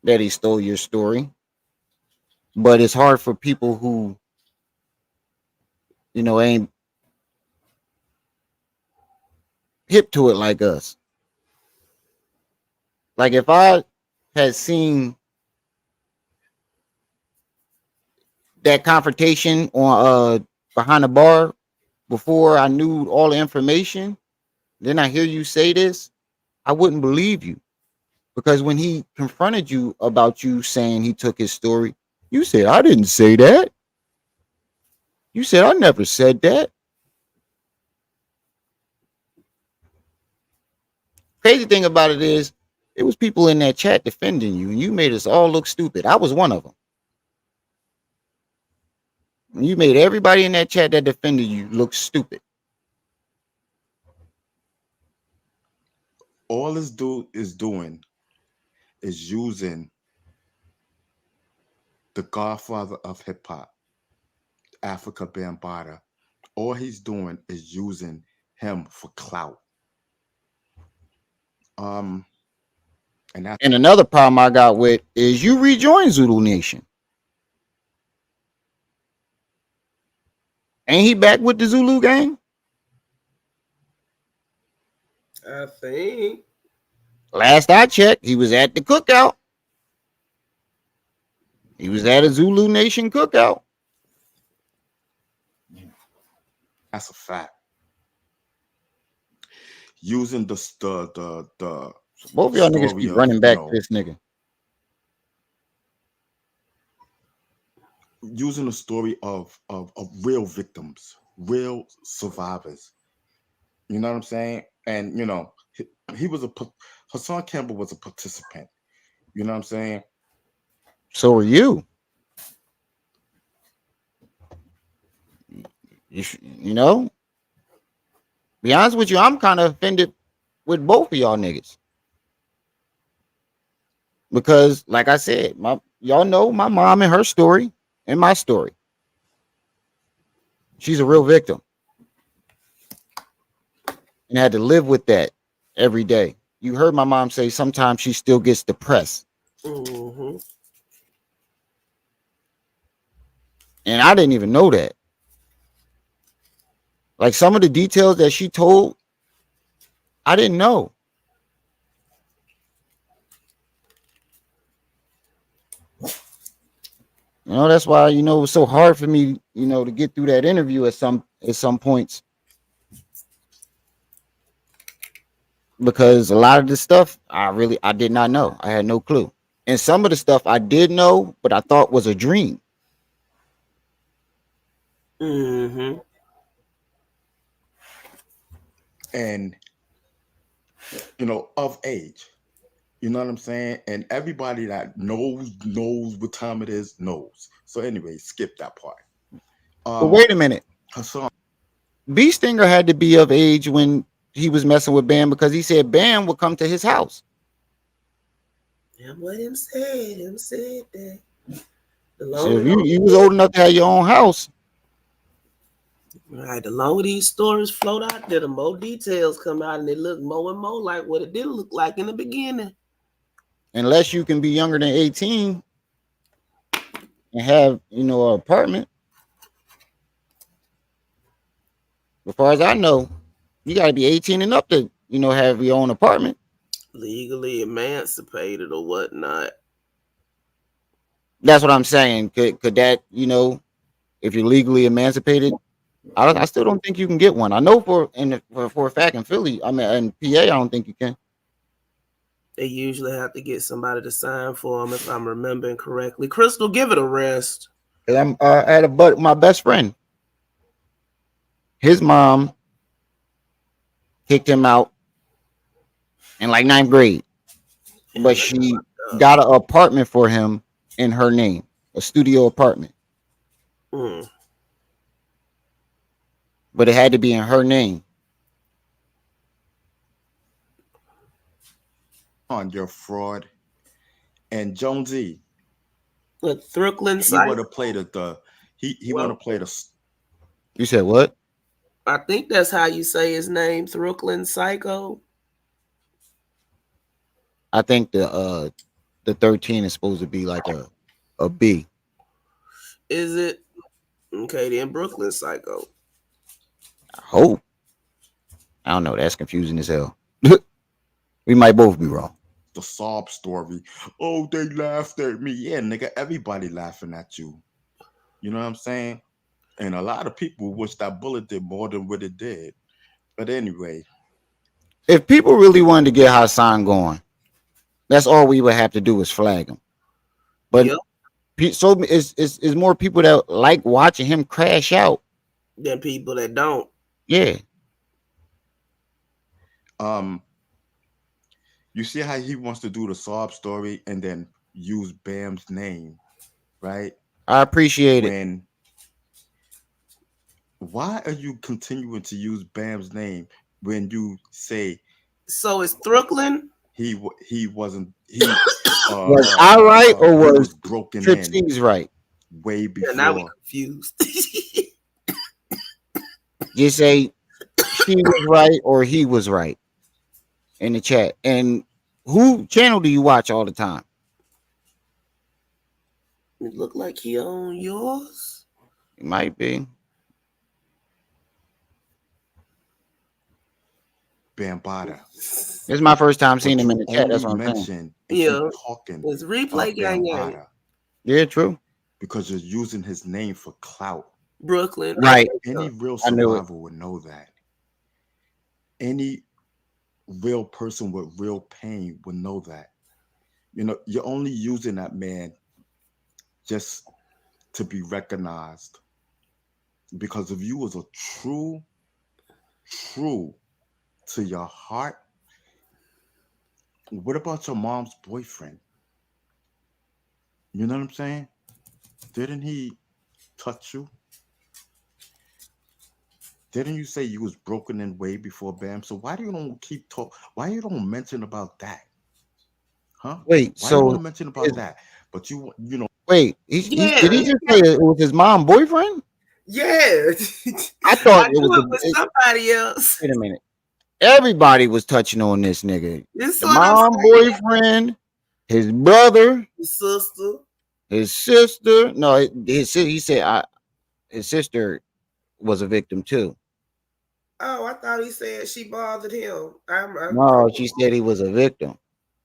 that he stole your story, but it's hard for people who, ain't hip to it like us. Like if I had seen that confrontation on behind the bar before I knew all the information, then I hear you say this, I wouldn't believe you. Because when he confronted you about you saying he took his story, you said, I didn't say that. You said, I never said that. Crazy thing about it is, it was people in that chat defending you, and you made us all look stupid. I was one of them. You made everybody in that chat that defended you look stupid. All this dude is doing is using the godfather of hip hop, Africa Bambaataa. All he's doing is using him for clout. Um, and that's And another problem I got with is you rejoined Zulu Nation. Ain't he back with the Zulu gang? I think. Last I checked, he was at the cookout. He was at a Zulu Nation cookout. that's a fact. using the Both of y'all niggas story keep of, running you back to know, this nigga. using the story of real victims, real survivors. You know what I'm saying? And you know, he was Hassan Campbell was a participant. You know what I'm saying? So are you. You know, be honest with you, I'm kind of offended with both of y'all niggas because, like I said, y'all know my mom and her story and my story. She's a real victim and had to live with that every day. You heard my mom say sometimes she still gets depressed, Mm-hmm. and I didn't even know that. Like some of the details that she told, I didn't know. You know, that's why, you know, it was so hard for me, you know, to get through that interview at some points because a lot of the stuff I did not know. I had no clue. And some of the stuff I did know, but I thought was a dream. Mm-hmm. And you know, of age. You know what I'm saying? And everybody that knows what time it is knows. So anyway, skip that part. But Um, wait a minute. Hassan, B Stinger had to be of age when he was messing with Bam because he said Bam would come to his house. Yeah, what him said. Him said that. The So if longer you was old enough to have your own house, right, the longer these stories float out there, the more details come out, and it look more and more like what it did look like in the beginning. unless you can be younger than 18 and have, you know, an apartment, as far as I know, you got to be 18 and up to, you know, have your own apartment. Legally emancipated or whatnot. That's what I'm saying. Could that, you know, if you're legally emancipated, I still don't think you can get one. I know for a fact in Philly, I mean in PA, I don't think you can. They usually have to get somebody to sign for them, if I'm remembering correctly. Crystal, give it a rest. 'Cause I had my best friend. His mom kicked him out in like ninth grade, And but she got an apartment for him in her name, a studio apartment, mm, but it had to be in her name. you're a fraud. And Jonesy, with Throokland he site. would have played the he want to Well, play the You said what? I think that's how you say his name, Throokland Psycho. I think the 13 is supposed to be like a B. Is it? Okay, then Brooklyn Psycho. I hope. I don't know. That's confusing as hell. We might both be wrong. sob story. Oh, they laughed at me. Yeah, nigga, everybody laughing at you. You know what I'm saying? And a lot of people wish that bullet did more than what it did. But anyway, If people really wanted to get Hassan going, that's all we would have to do is flag him. But Yep. so it's more people that like watching him crash out. Then people that don't. Yeah, um, you see how he wants to do the sob story and then use Bam's name, right? I appreciate it. When why are you continuing to use Bam's name when you say So it's Throokland. he wasn't he Was I right or he was was broken Trip in C's right? way Yeah, now we before. confused. Just say she was right or he was right in the chat. And who channel do you watch all the time? It looked like he on yours. It might be. Bambada. This is my first time seeing But him in you the chat. That's only what I'm saying. mention and keep Yeah, talking it's replay of gang gang. Bambada Yeah, true. because you're using his name for clout. Brooklyn. Right. Any real I knew it. survivor would know that. Any real person with real pain would know that. You know, you're only using that man just to be recognized. Because if you was a true to your heart, what about your mom's boyfriend? You know what I'm saying? Didn't he touch you? Didn't you say you was broken in way before Bam? So why do you don't keep talk? Why you don't mention about that, huh? Wait, Why you so don't mention about his, that? But you know, wait, he Yeah, did he he just say kept, it was his mom boyfriend? yeah. I I thought it was knew the. it was somebody else. Wait a minute. Everybody was touching on this nigga. This is The what I'm mom saying. boyfriend, his brother, His sister. his sister. No, he said his sister was a victim too. Oh, I thought he said she bothered him. I'm No, she said he was a victim.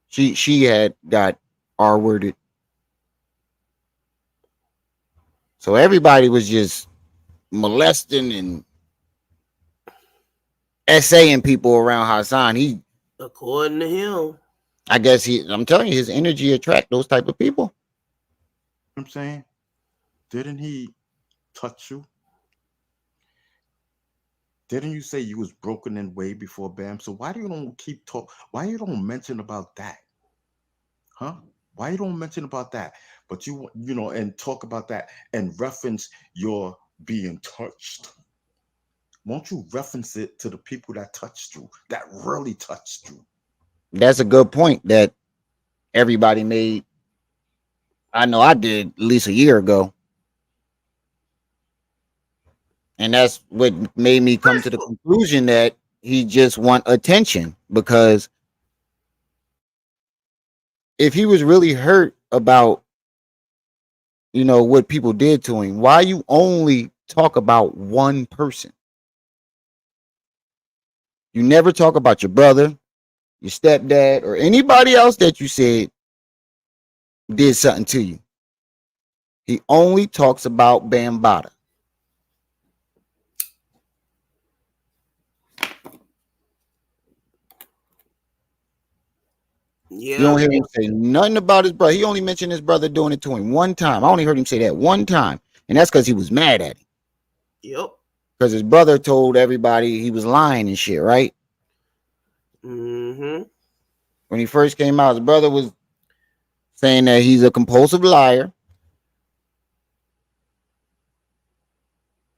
She had got R worded. So everybody was just molesting and essaying people around Hassan. He, according to him. I guess I'm telling you, his energy attract those type of people. what I'm saying, didn't he touch you? Didn't you say you was broken in way before Bam? So why do you don't keep talk? Why you don't mention about that, huh? Why you don't mention about that? But you know, and talk about that and reference your being touched. Won't you reference it to the people that touched you, that really touched you? That's a good point that everybody made. I know I did at least a year ago. And that's what made me come to the Crystal. conclusion that he just want attention, because if he was really hurt about, what people did to him, why you only talk about one person? You never talk about your brother, your stepdad, or anybody else that you said did something to you. He only talks about Bambata. You Yeah, don't hear him say nothing about his brother. He only mentioned his brother doing it to him one time. I only heard him say that one time. And that's because he was mad at him. yep. Because his brother told everybody he was lying and shit, right? Mm-hmm. When he first came out, his brother was saying that he's a compulsive liar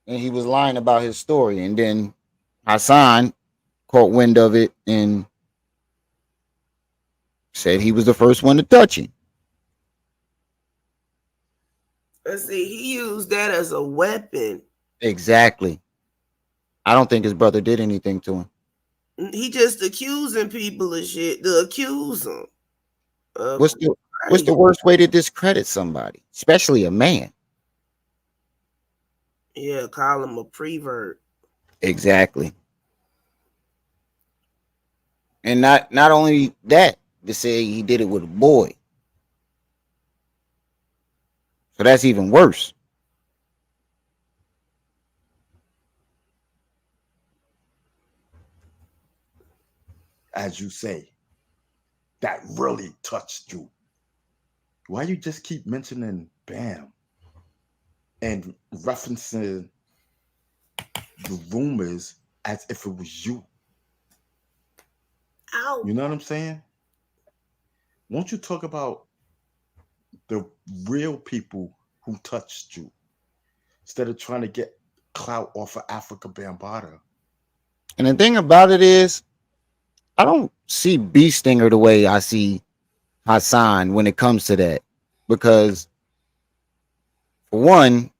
and he was lying about his story. And then Hassan caught wind of it and said he was the first one to touch him. And see, he used that as a weapon. Exactly. I don't think his brother did anything to him. He just accusing people of shit to accuse them of What's the what's crazy. the worst way to discredit somebody, especially a man? Yeah, call him a prevert. Exactly. And not only that, to say he did it with a boy. So that's even worse. As you say, that really touched you. Why you just keep mentioning Bam and referencing the rumors as if it was you? Ow. You know what I'm saying? Won't you talk about the real people who touched you instead of trying to get clout off of Africa Bambaataa? And the thing about it is, I don't see B Stinger the way I see Hassan when it comes to that. Because for one,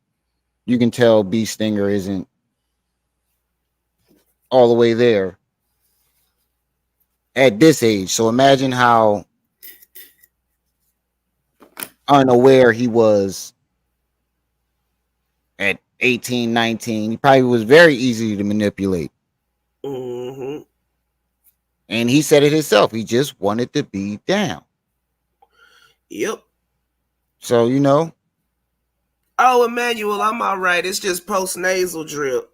you can tell B Stinger isn't all the way there at this age. So imagine how unaware he was at 18, 19. He probably was very easy to manipulate. Mm-hmm. And he said it himself. He just wanted to be down. Yep. So, Oh, Emmanuel, I'm all right. It's just post nasal drip.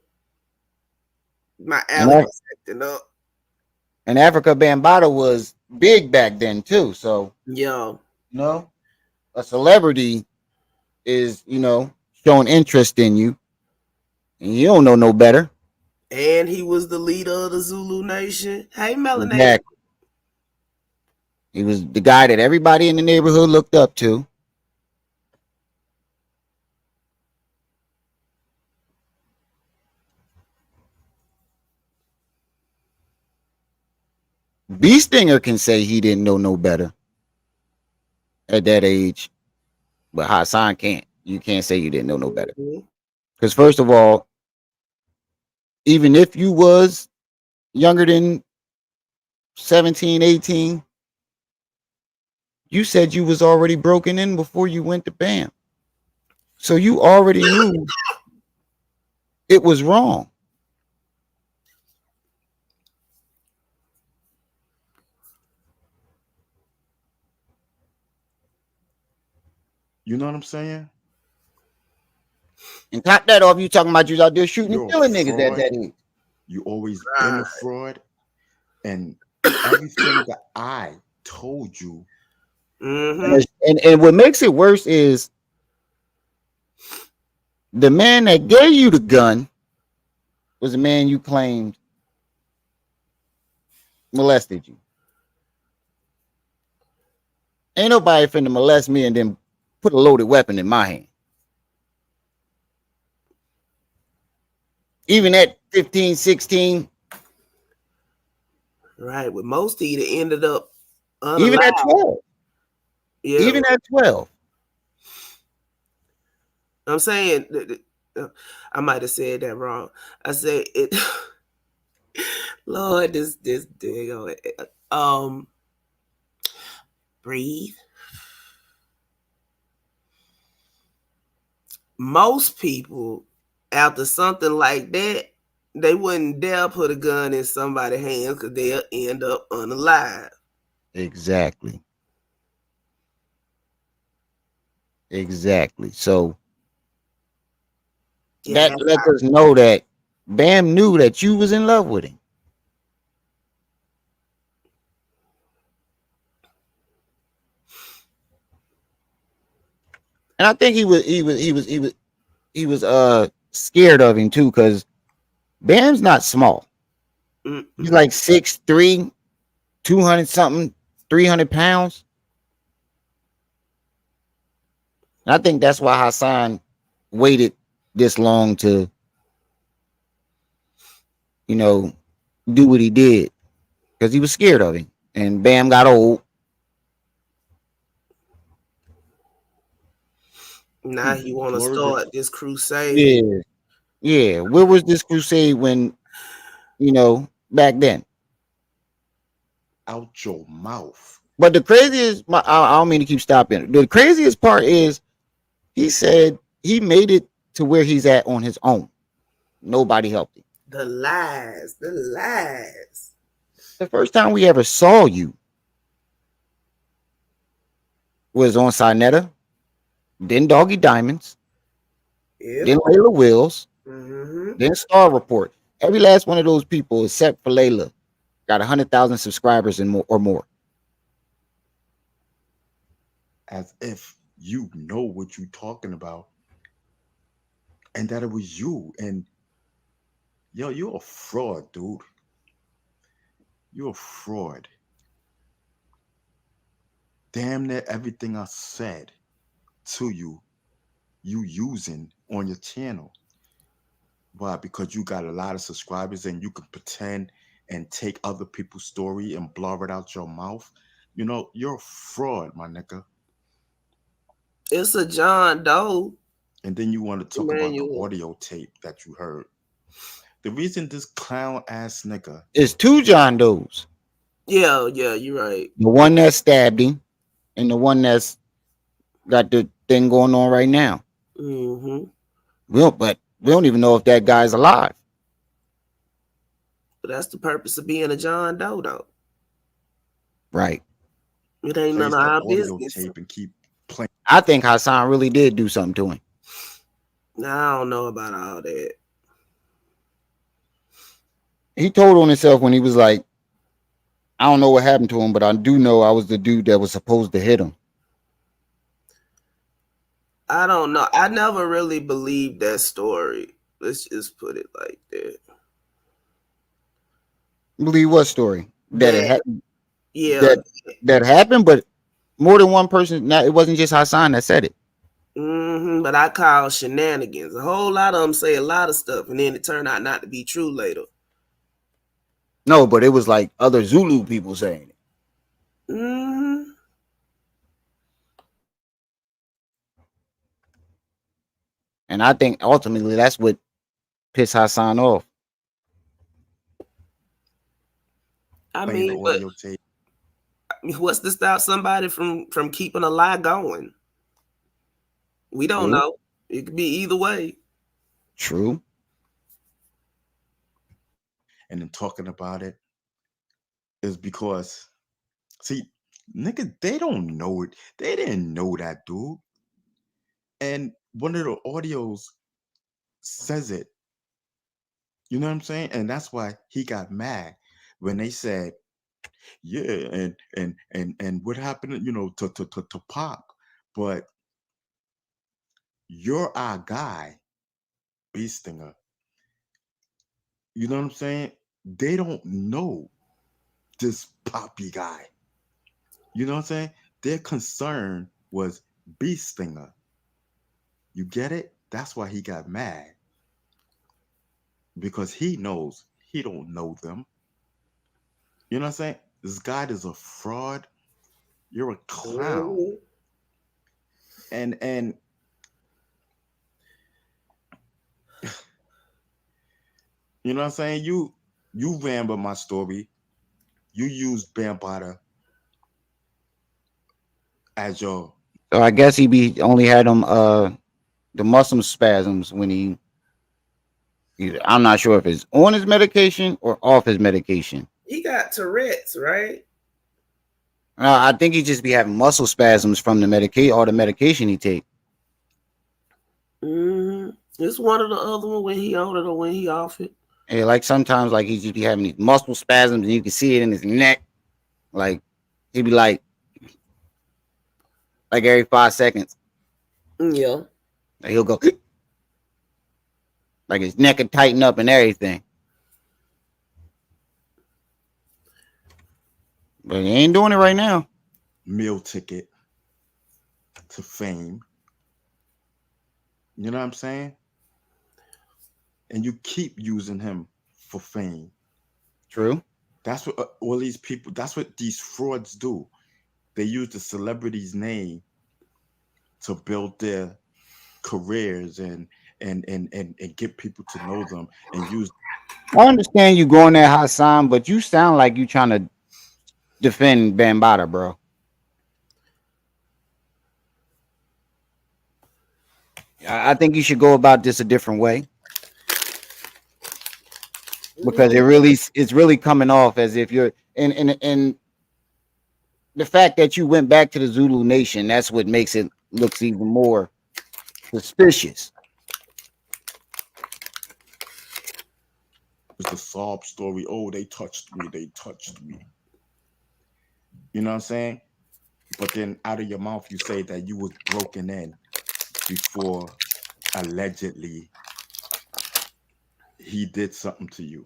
My and that, allergies acting up. And Africa Bambaataa was big back then too. So Yeah. you know, a celebrity is showing interest in you, and you don't know no better. And he was the leader of the Zulu Nation. Hey, Melanated. Exactly. He was the guy that everybody in the neighborhood looked up to. B Stinger can say he didn't know no better at that age, but Hassan can't. You can't say you didn't know no better. Mhm. Because first of all, even if you was younger than 17, 18, you said you was already broken in before you went to BAM. So you already knew it was wrong. You know what I'm saying? And top that off, you talking about you was out there shooting and You're a killing niggas at fraud. that age. You always been a Right. fraud. And everything that I told you, Mm-hmm. And what makes it worse is the man that gave you the gun was the man you claimed molested you. Ain't nobody finna molest me and then put a loaded weapon in my hand. Even at 15, 16, Right. With most of it ended up even at unalive. 12, Yeah. even at 12. I'm saying, I might have said that wrong. I said it. Lord, this dig. Breathe. Most people, after something like that, they wouldn't dare put a gun in somebody's hands because they'll end up unalive. Exactly. Exactly. So Yeah, that that's lets us know that Bam knew that you was in love with him. And I think he was scared of him too, because Bam's not small. He's mm-mm. like 6'3", 200 something, 300 pounds. And I think that's why Hassan waited this long to, you know, do what he did. Because he was scared of him. And Bam got old. Now he want to blurted start this crusade. Yeah. Yeah. Where was this crusade when, back then? out your mouth. But the craziest, I don't mean to keep stopping. The craziest part is he said he made it to where he's at on his own. Nobody helped him. The lies, the lies. The first time we ever saw you was on Sinetta, then Doggy Diamonds, Yep. then Layla Wills, Mm-hmm. then Star Report. Every last one of those people, except for Layla, got 100,000 subscribers and more or more. As if you know what you talking about and that it was you. And yo, you're a fraud, dude. You're a fraud. Damn near everything I said to you, you using on your channel. Why? Because you got a lot of subscribers and you can pretend and take other people's story and blur it out your mouth. You know, you're a fraud, my nigga. It's a John Doe And then you want to talk about the manual. audio tape that you heard. The reason this clown ass nigga, It's two John Does. Yeah, yeah, you're right. The one that stabbed him and the one that's got the thing going on right now. Mm-hmm. But we don't even know if that guy's alive. But that's the purpose of being a John Doe, though. Right. It ain't none plays of the our audio business. tape and keep playing. I think Hassan really did do something to him. Now, I don't know about all that. He told on himself when he was like, I don't know what happened to him, but I do know I was the dude that was supposed to hit him. I don't know. I never really believed that story. Let's just put it like that. Believe what story that it That happened? yeah. That that happened, but more than one person. Now it wasn't just Hassan that said it. But I call shenanigans. A whole lot of them say a lot of stuff, and then it turned out not to be true later. No, but it was like other Zulu people saying it, hmm and I think ultimately that's what pissed Hassan off. I Playing the mean, but audio tape. what's to stop somebody from keeping a lie going? We don't True, know. It could be either way. true. And then talking about it is because, see, nigga, they don't know it. They didn't know that dude. And one of the audios says it. You know what I'm saying? And that's why he got mad when they said, yeah, and what happened, to Pop. But you're our guy, Beastinger. You know what I'm saying? They don't know this Poppy guy. You know what I'm saying? Their concern was Beastinger. You get it? That's why he got mad. Because he knows he don't know them. You know what I'm saying? This guy is a fraud. You're a clown. Mhm. And you know what I'm saying? You ran with my story. You used Bambada as your So I guess he be only had him the muscle spasms when I'm not sure if it's on his medication or off his medication. He got Tourette's, right? I think he just be having muscle spasms from the medication or the medication he take. It's one or the other one when he on it or when he off it. And like sometimes like he just be having these muscle spasms and you can see it in his neck. Like he'd be like every 5 seconds. Yeah. Like he'll go like his neck would tighten up and everything. But he ain't doing it right now. meal ticket to fame. You know what I'm saying? And you keep using him for fame. True. That's what all these people, that's what these frauds do. They use the celebrity's name to build their careers and get people to know them and use. I understand you going there, Hassan, but you sound like you trying to defend Bambata, bro. I think you should go about this a different way because it's really coming off as if you're and the fact that you went back to the Zulu Nation, that's what makes it looks even more suspicious. The sob story. Oh, they touched me. They touched me. You know what I'm saying? But then out of your mouth, you say that you was broken in before allegedly he did something to you.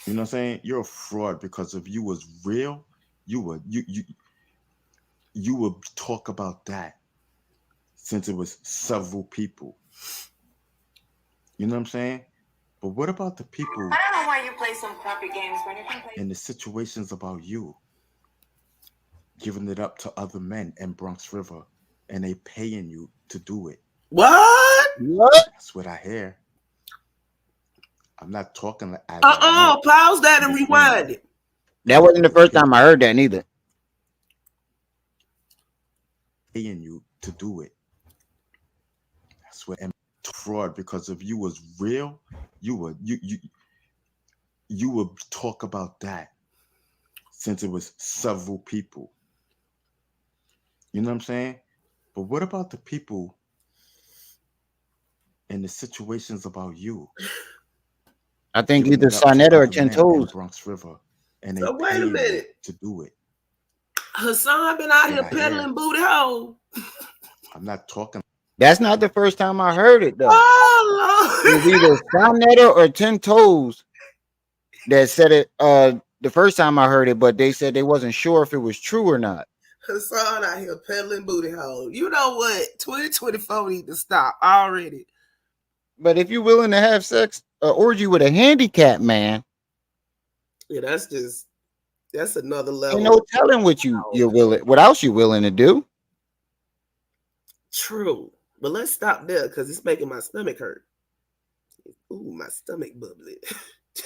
You know what I'm saying? You're a fraud because if you was real, you would talk about that since it was several people. You know what I'm saying? But what about the people? I don't know why you play some crappy games when you can play. In the situations about you, giving it up to other men in Bronx River, and they paying you to do it. What? What? That's what I hear. I'm not talking as I know. Pause that and I'm just saying. rewind it. That wasn't the first time I heard that neither. Paying you to do it. That's what I'm fraud because if you was real, you would talk about that since it was several people. You know what I'm saying? But what about the people in the situations about you? I think giving either it up to Sonetta or other Ten men in Toes. Bronx River, and they So wait a paying them minute. to do it. Hassan been out And here I hear, peddling booty hole. I'm not talking That's not the first time I heard it though. It was Oh either Sonetta or Ten Toes that said it the first time I heard it, but they said they wasn't sure if it was true or not. Lord. Hassan out here peddling booty hole. You know what? 2024 need to stop already. But if you're willing to have sex orgy with a handicapped man, Yeah, that's another ain't level. no telling what you're willing, what else you're willing to do. True. But let's stop there because it's making my stomach hurt. Ooh, my stomach bubbly.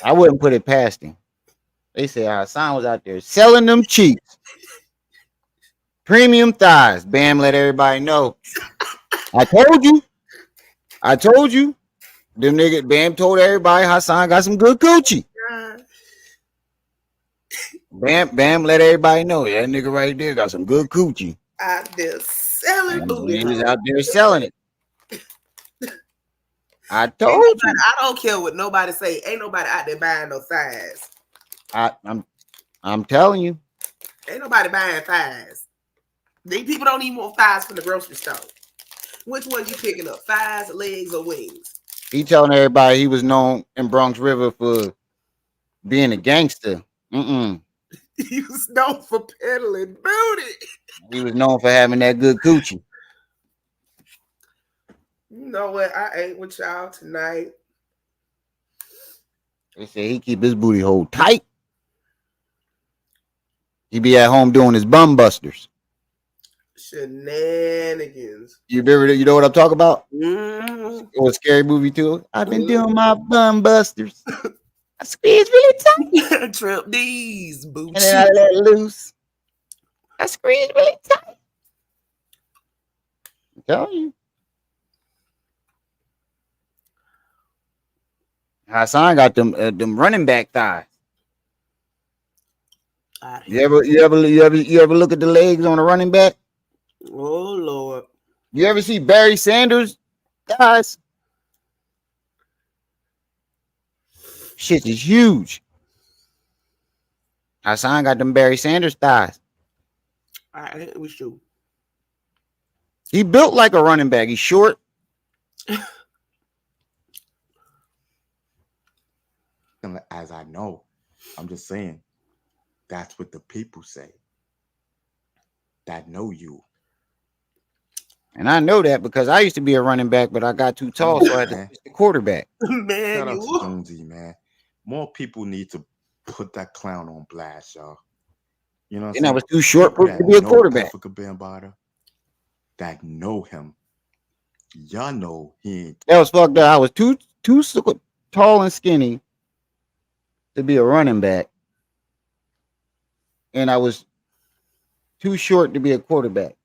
I wouldn't put it past him. They said Hassan was out there selling them cheeks, premium thighs. Bam, let everybody know. I told you. I told you. Them niggas, Bam told everybody Hassan got some good coochie. Bam, let everybody know. That nigga right there got some good coochie. Out there selling And booty he was hole. out there selling it. I Ain't told nobody, you. I don't care what nobody say. Ain't nobody out there buying no thighs. I'm telling you. Ain't nobody buying thighs. These people don't even want thighs from the grocery store. Which one you picking up? Thighs, legs, or wings? He telling everybody he was known in Bronx River for being a gangster. Mm-mm. He was known for peddling booty. He was known for having that good coochie. You know what? I ain't with y'all tonight. They say he keep his booty hole tight. He be at home doing his bum busters. Shenanigans. You know what I'm talking about? Mm. It was a scary movie too. I've been doing my bum busters. I squeeze really tight. Trip these And boots. then I let it loose. I squeeze really tight. I'm telling you. Hassan got them running back thighs. You ever look at the legs on a running back? Oh Lord. You ever see Barry Sanders thighs? Shit is huge. Hassan got them Barry Sanders thighs. I ain't with you. He built like a running back. He's short. as I know. I'm just saying that's what the people say that know you. And I know that because I used to be a running back, but I got too Come tall, on, so I had to man. switch to quarterback. Man, Shout out to you. Jonesy, man. More people need to put that clown on blast, y'all. You know what I'm And I saying? was too short People to that be a know quarterback. Africa Bambaataa, that know him, y'all know he ain't. That was fucked up. I was too tall and skinny to be a running back, and I was too short to be a quarterback.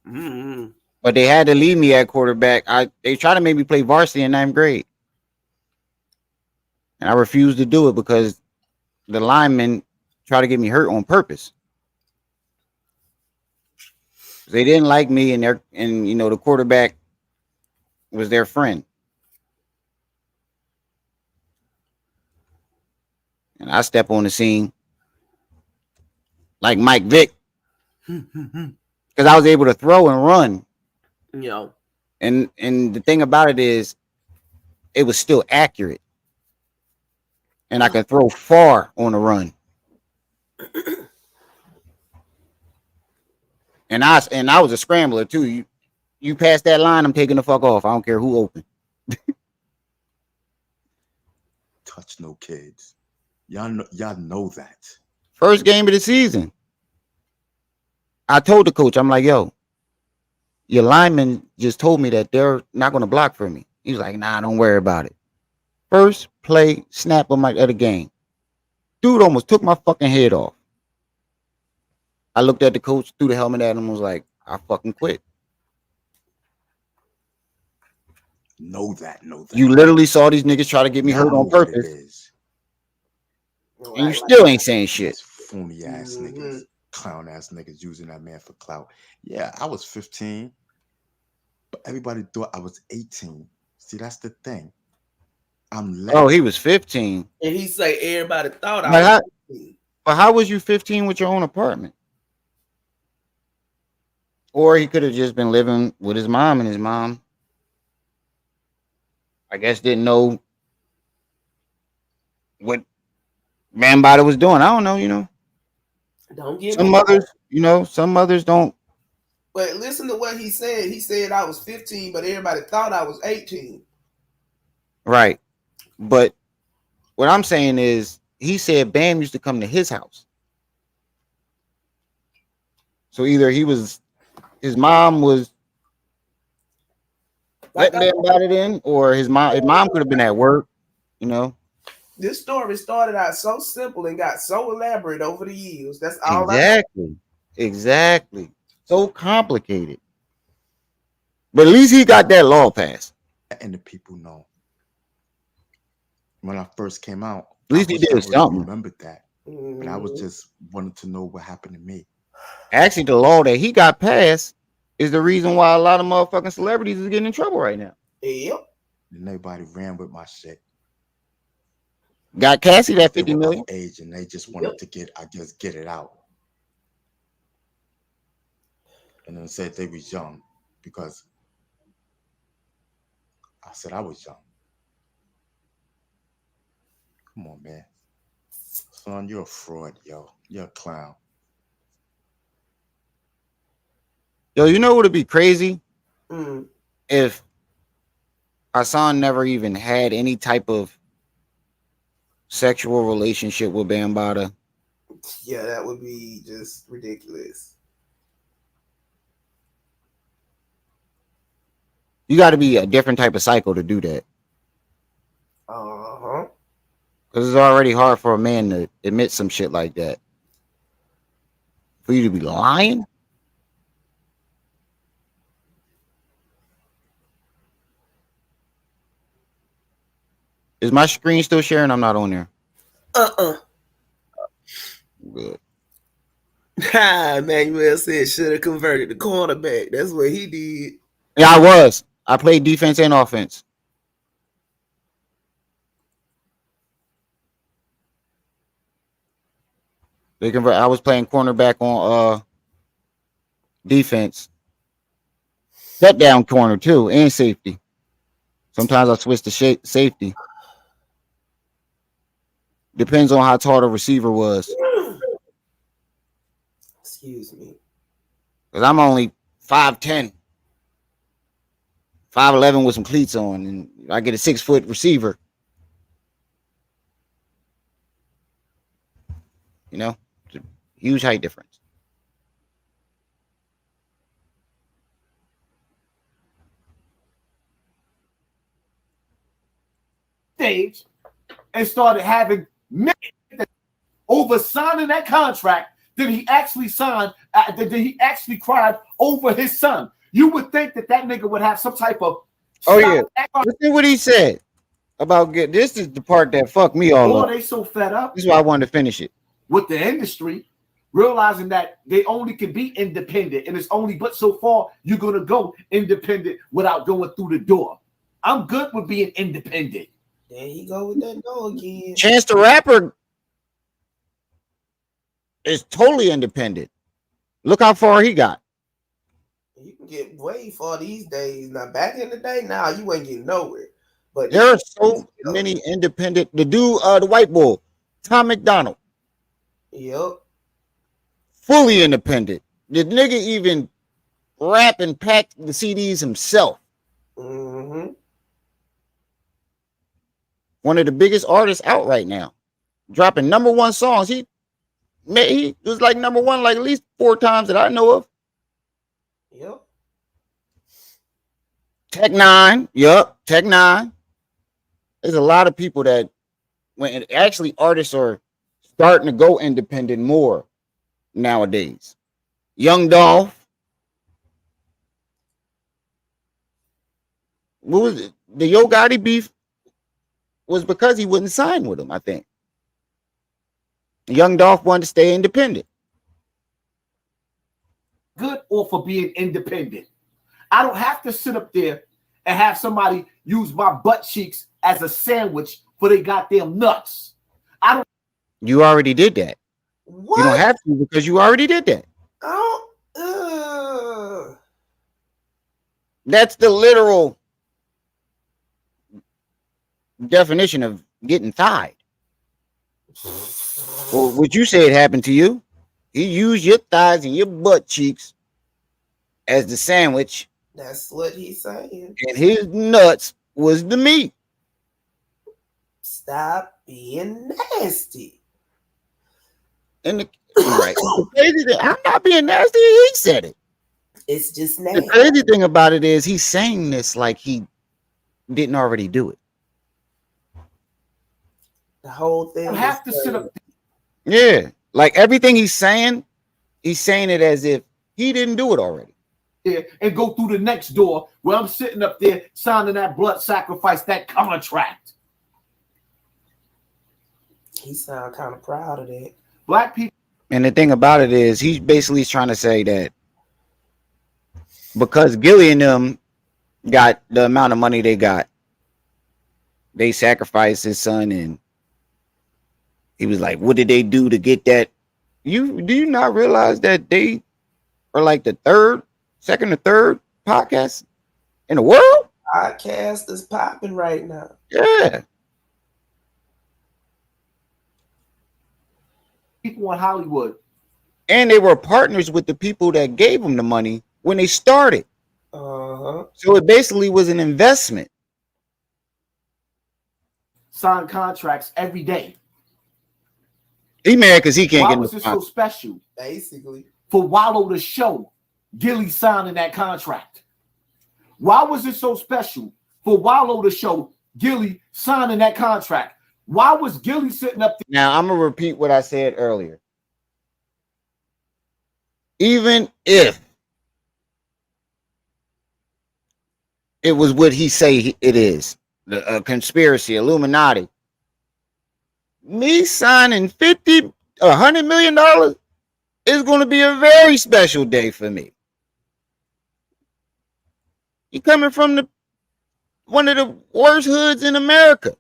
Mm-hmm. But they had to leave me at quarterback. They tried to make me play varsity in 9th grade, and I refused to do it because the linemen tried to get me hurt on purpose. They didn't like me, and the quarterback was their friend, and I step on the scene like Mike Vick because I was able to throw and run. Yo. And the thing about it is, it was still accurate, and I could throw far on the run. And I was a scrambler too. You pass that line, I'm taking the fuck off. I don't care who open. Touch no kids. Y'all know that. First game of the season, I told the coach, I'm like, yo, your lineman just told me that they're not going to block for me. He was like, nah, don't worry about it. First play, snap of the game. Dude almost took my fucking head off. I looked at the coach, threw the helmet at him, and was like, I fucking quit. Know that. You literally saw these niggas try to get me Y'all hurt know on what it purpose, is. and you still ain't saying shit. These phony ass niggas, clown ass niggas using that man for clout. Yeah, I was 15, but everybody thought I was 18. See, that's the thing. I'm Oh, letting he was 15. And he say everybody thought I But was how, 15. but how was you 15 with your own apartment? Or he could have just been living with his mom, and his mom, I guess, didn't know what Bambaataa was doing. I don't know, Don't get Some me wrong. mothers, some mothers don't. But listen to what he said. He said I was 15, but everybody thought I was 18. Right. But what I'm saying is, he said Bam used to come to his house. So either his mom was Like letting Bambaataa in, or his mom could have been at work, you know. this story started out so simple and got so elaborate over the years. That's all I know. Exactly. So complicated. But at least he got that law passed. the people know. When I first came out, At least he did already something. remembered that. But I was just wanting to know what happened to me. Actually, the law that he got passed is the reason why a lot of motherfucking celebrities is getting in trouble right now. Yep. And nobody ran with my shit. Got Cassie that They 50 were million. of age and they just wanted to get it out. And then said they was young because I said I was young. Come on, man. Son, you're a fraud, yo. You're a clown. Yo, you know what would be crazy? Mm. If Hassan never even had any type of sexual relationship with Bambaataa. Yeah, that would be just ridiculous. You got to be a different type of psycho to do that. Uh-huh. Because it's already hard for a man to admit some shit like that. For you to be lying? Is my screen still sharing? I'm not on there. Good. Manuel said should have converted the cornerback. That's what he did. Yeah, I was. I played defense and offense. They convert. I was playing cornerback on defense, shut down corner too, and safety. Sometimes I switch to safety. Depends on how tall the receiver was. Excuse me. Because I'm only 5'10", 5'11" with some cleats on, and I get a 6-foot receiver. You know, it's a huge height difference. Stage and started having over signing that contract. Did he actually sign? Did he actually cried over his son? You would think that nigga would have some type of. Oh yeah, listen what he said about get. This is the part that fucked me all up. They so fed up. This is why I wanted to finish it with the industry, realizing that they only can be independent, and it's only but so far you're gonna go independent without going through the door. I'm good with being independent. There he go with that door again. Chance the Rapper is totally independent. Look how far he got. You can get way far these days. Now, back in the day, now you ain't getting nowhere. But there are so many independent. The dude, the white boy, Tom McDonald. Yep. Fully independent. The nigga even rap and pack the CDs himself. Mm-hmm. One of the biggest artists out right now, dropping #1 songs. He was like #1 like at least 4 times that I know of. Yep. Tech Nine. Yep. Tech Nine. There's a lot of people that when actually artists are starting to go independent more nowadays. Young Dolph. What was it? The Yo Gotti beef was because he wouldn't sign with him, I think. Young Dolph wanted to stay independent. Good or for being independent. I don't have to sit up there and have somebody use my butt cheeks as a sandwich for they goddamn nuts. I don't. You already did that. What? You don't have to because you already did that. That's the literal definition of getting tied. Well, what you said happened to you. He used your thighs and your butt cheeks as the sandwich. That's what he's saying. And his nuts was the meat. Stop being nasty. And right. The crazy thing, I'm not being nasty. He said it. It's just nasty. The crazy thing about it is he's saying this like he didn't already do it. The whole thing. I have to sit up. Yeah, like everything he's saying it as if he didn't do it already. There and go through the next door where I'm sitting up there signing that blood sacrifice, that contract. He sound kind of proud of that. Black people. And the thing about it is he's basically trying to say that because Gillie and them got the amount of money they got, they sacrificed his son, and he was like, what did they do to get that? Do you not realize that they are like the second or third podcast in the world? Podcast is popping right now. Yeah. People in Hollywood. And they were partners with the people that gave them the money when they started. Uh-huh. So it basically was an investment. Sign contracts every day. He mad because he can't Why get was it so special? Basically. For Wallo to show Gillie signing that contract. Why was it so special for Wallo to show Gillie signing that contract? Why was Gillie sitting up there? Now, I'm going to repeat what I said earlier. Even if it was what he say it is, a conspiracy, Illuminati, me signing $100 million is going to be a very special day for me. You coming from one of the worst hoods in America.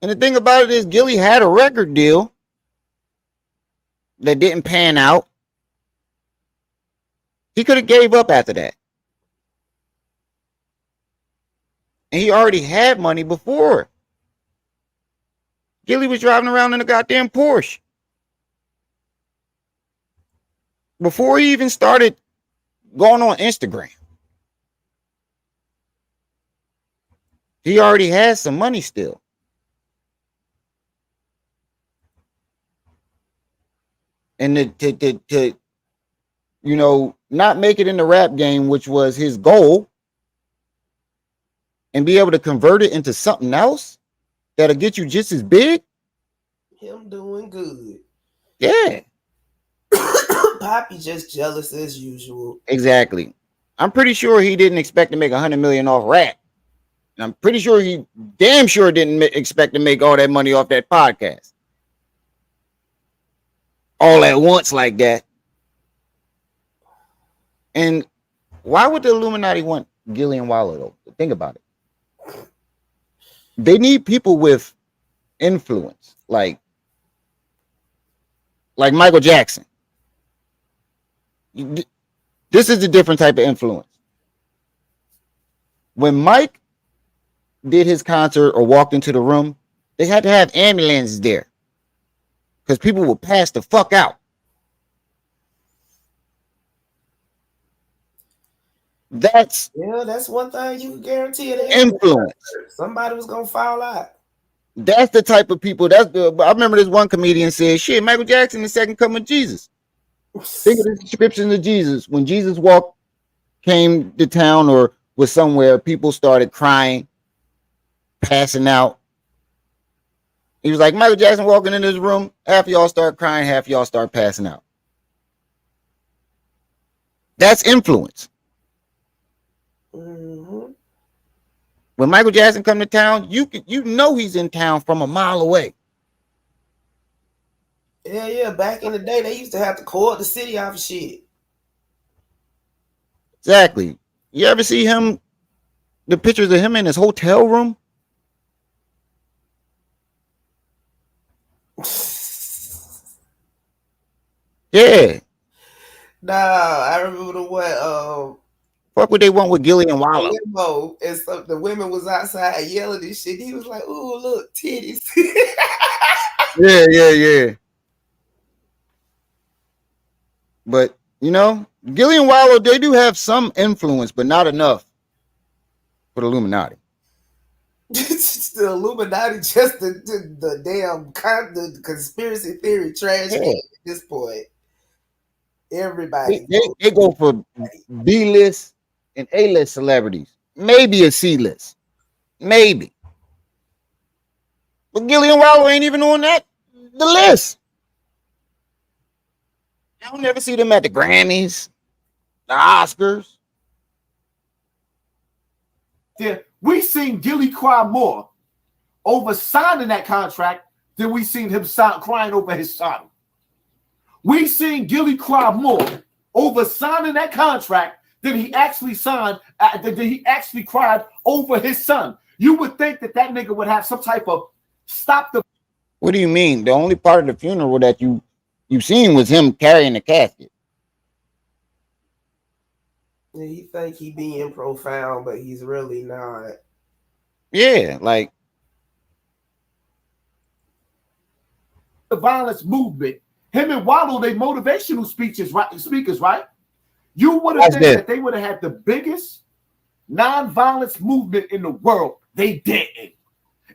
And the thing about it is Gillie had a record deal that didn't pan out. He could have gave up after that. And he already had money before. Gillie was driving around in a goddamn Porsche. Before he even started going on Instagram. He already had some money still. And to not make it in the rap game, which was his goal, and be able to convert it into something else that'll get you just as big. Him doing good. Yeah. Poppy just jealous as usual. Exactly. I'm pretty sure he didn't expect to make $100 million off rap. And I'm pretty sure he damn sure didn't expect to make all that money off that podcast. All at once like that. And why would the Illuminati want Gillie and Wallo though? Think about it. They need people with influence, like Michael Jackson. This is a different type of influence. When Mike did his concert or walked into the room, they had to have ambulances there because people would pass the fuck out. That's one thing you can guarantee. Influence. Somebody was gonna fall out. That's the type of people. I remember this one comedian said, "Shit, Michael Jackson, the second coming of Jesus." Think of the description of Jesus. When Jesus came to town or was somewhere, people started crying, passing out. He was like, Michael Jackson walking in this room, half of y'all start crying, half of y'all start passing out. That's influence. Mm-hmm. When Michael Jackson come to town, you know he's in town from a mile away. Yeah. Back in the day, they used to have to call the city off of shit. Exactly. You ever see him? The pictures of him in his hotel room. Yeah. Nah, I remember the one Fuck what they want with Gillie and Wallo. limo, and so the women was outside yelling and shit. He was like, "Ooh, look, titties." Yeah. But you know, Gillie and Wallo, they do have some influence, but not enough for the Illuminati. The Illuminati, just the damn the conspiracy theory trash can at this point. Everybody They go for B-list and A-list celebrities. Maybe a C-list. Maybe. But Gillie and Wallo ain't even on the list. I don't never see them at the Grammys, the Oscars. Yeah, we seen Gillie cry more over signing that contract than we seen him crying over his son. We seen Gillie cry more over signing that contract than he actually signed. Than he actually cried over his son. You would think that nigga would have some type of stop the. What do you mean? The only part of the funeral that you seen was him carrying the casket. He think he being profound, but he's really not. Yeah, like The violence movement. Him and Wallo, they motivational speakers, right? You would have think that they would have had the biggest non-violence movement in the world. They didn't.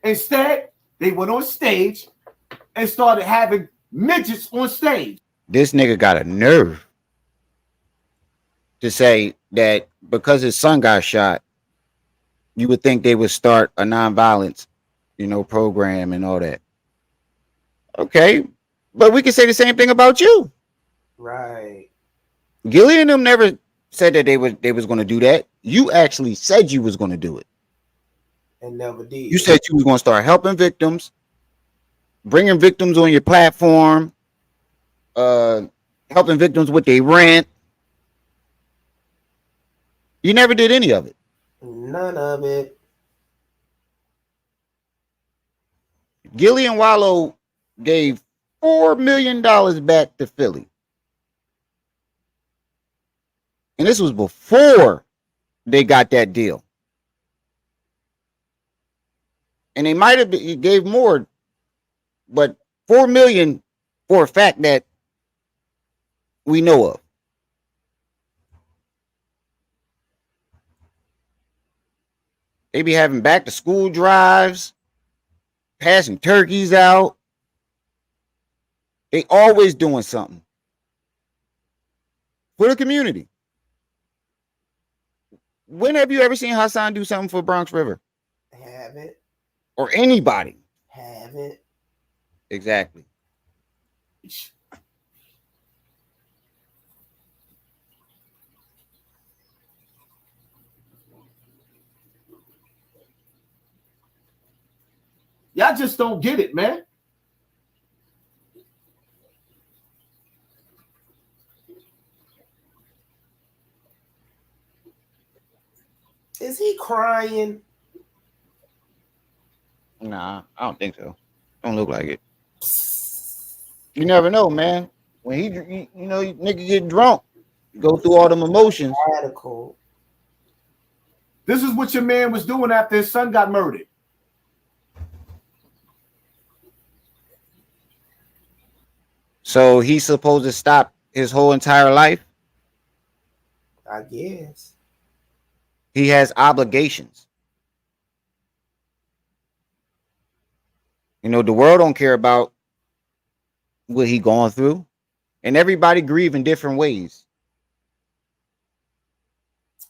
Instead, they went on stage and started having midgets on stage. This nigga got a nerve to say that because his son got shot, you would think they would start a non-violence, program and all that. Okay, but we can say the same thing about you. Right. Gillie and them never said that they was going to do that. You actually said you was going to do it. And never did. You said you was going to start helping victims, bringing victims on your platform, helping victims with their rent. You never did any of it. None of it. Gillie and Wallo gave $4 million back to Philly. And this was before they got that deal. And they might have gave more, but $4 million for a fact that we know of. They be having back to school drives, passing turkeys out. They always doing something for the community. When have you ever seen Hassan do something for Bronx River? Haven't. Or anybody? Haven't. Exactly. Y'all just don't get it, man. Is he crying? Nah, I don't think so. Don't look like it. You never know, man. When he nigga get drunk, go through all them emotions. Radical. This is what your man was doing after his son got murdered. So he's supposed to stop his whole entire life? I guess. He has obligations. The world don't care about what he going through. And everybody grieve in different ways.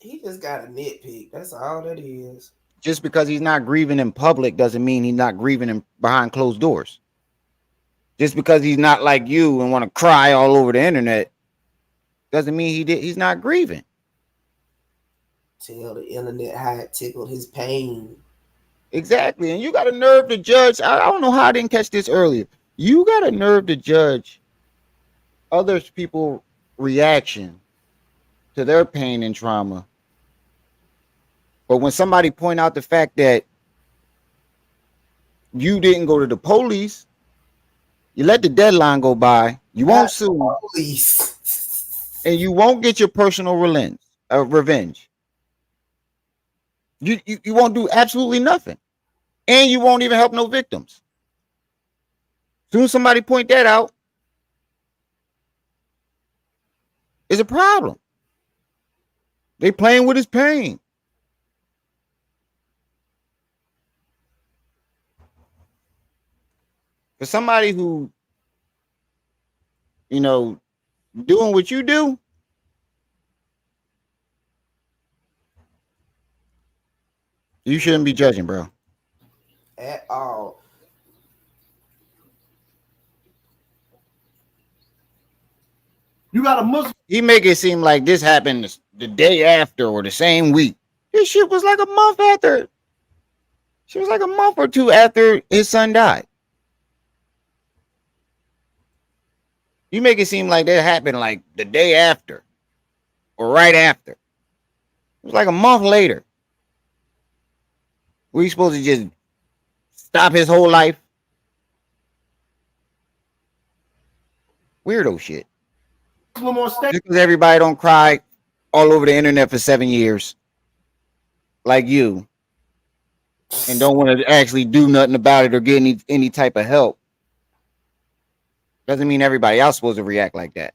He just got a nitpick. That's all that is. Just because he's not grieving in public doesn't mean he's not grieving behind closed doors. Just because he's not like you and want to cry all over the internet doesn't mean he's not grieving. Tell the internet how it tickled his pain. Exactly. And you got a nerve to judge. I don't know how I didn't catch this earlier. You got a nerve to judge other people's reaction to their pain and trauma But when somebody point out the fact that you didn't go to the police, you let the deadline go by, you won't sue, Police. and you won't get your personal revenge. You won't do absolutely nothing, and you won't even help no victims. Soon as somebody point that out, it's a problem. They playing with his pain. For somebody who, you know, doing what you do, you shouldn't be judging, bro. At all. You got a Muslim. He make it seem like this happened the day after or the same week. This shit was like a month after. She was like a month or two after his son died. You make it seem like that happened like the day after or right after. It was like a month later. Were you supposed to just stop his whole life? Weirdo shit. Muslim on stage. Because everybody don't cry all over the internet for 7 years like you and don't want to actually do nothing about it or get any type of help, doesn't mean everybody else supposed to react like that.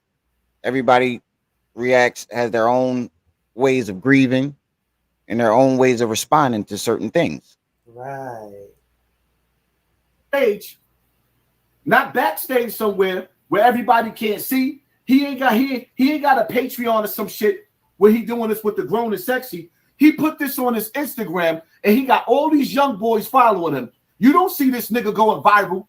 Everybody has their own ways of grieving and their own ways of responding to certain things. Right. Stage, not backstage somewhere where everybody can't see. He ain't got a Patreon or some shit where he doing this with the grown and sexy. He put this on his Instagram and he got all these young boys following him. You don't see this nigga going viral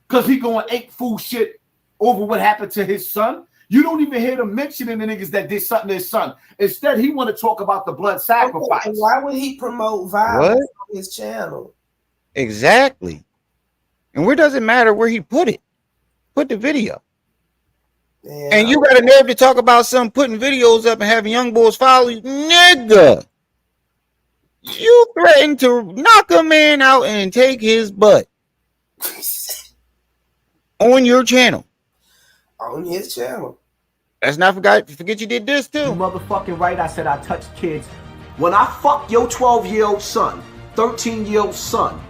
because he going ape fool shit over what happened to his son. You don't even hear them mentioning the niggas that did something to his son. Instead, he want to talk about the blood sacrifice. Okay, why would he promote violence on his channel? Exactly. And where does it matter where he put it? Put the video. Yeah. And you got a nerve to talk about some putting videos up and having young boys follow you. Nigga, you threatened to knock a man out and take his butt on your channel. On his channel. Let's not forget you did this too. You motherfucking right, I said I touched kids. When I fuck your 12-year-old son, 13-year-old son,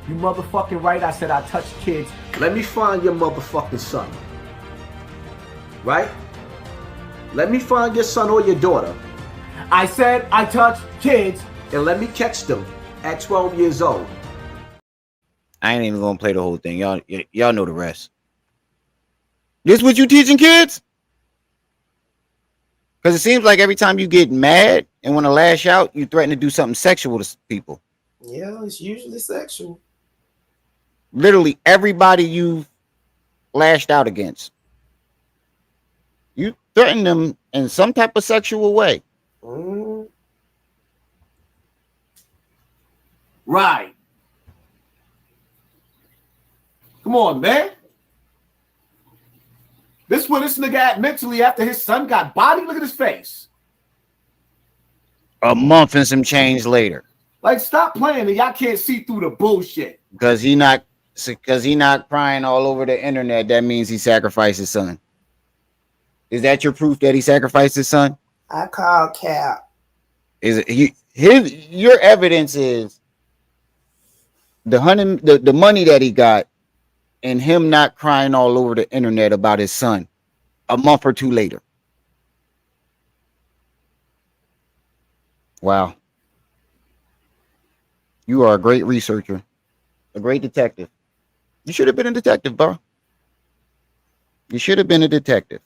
you motherfucking right, I said I touched kids. Let me find your motherfucking son. Right? Let me find your son or your daughter. I said I touched kids, and let me catch them at 12 years old. I ain't even gonna play the whole thing. Y'all know the rest. This what you teaching kids? Because it seems like every time you get mad and want to lash out, you threaten to do something sexual to people. Yeah, it's usually sexual. Literally everybody you've lashed out against, you threaten them in some type of sexual way. Right. Come on, man. This is where this nigga at mentally after his son got bodied. Look at his face. A month and some change later. Like, stop playing and y'all can't see through the bullshit. Because he not crying all over the internet, that means he sacrificed his son. Is that your proof that he sacrificed his son? I call cap. Is it your evidence is the money that he got and him not crying all over the internet about his son a month or two later. Wow. You are a great researcher, a great detective. You should have been a detective, bro. You should have been a detective.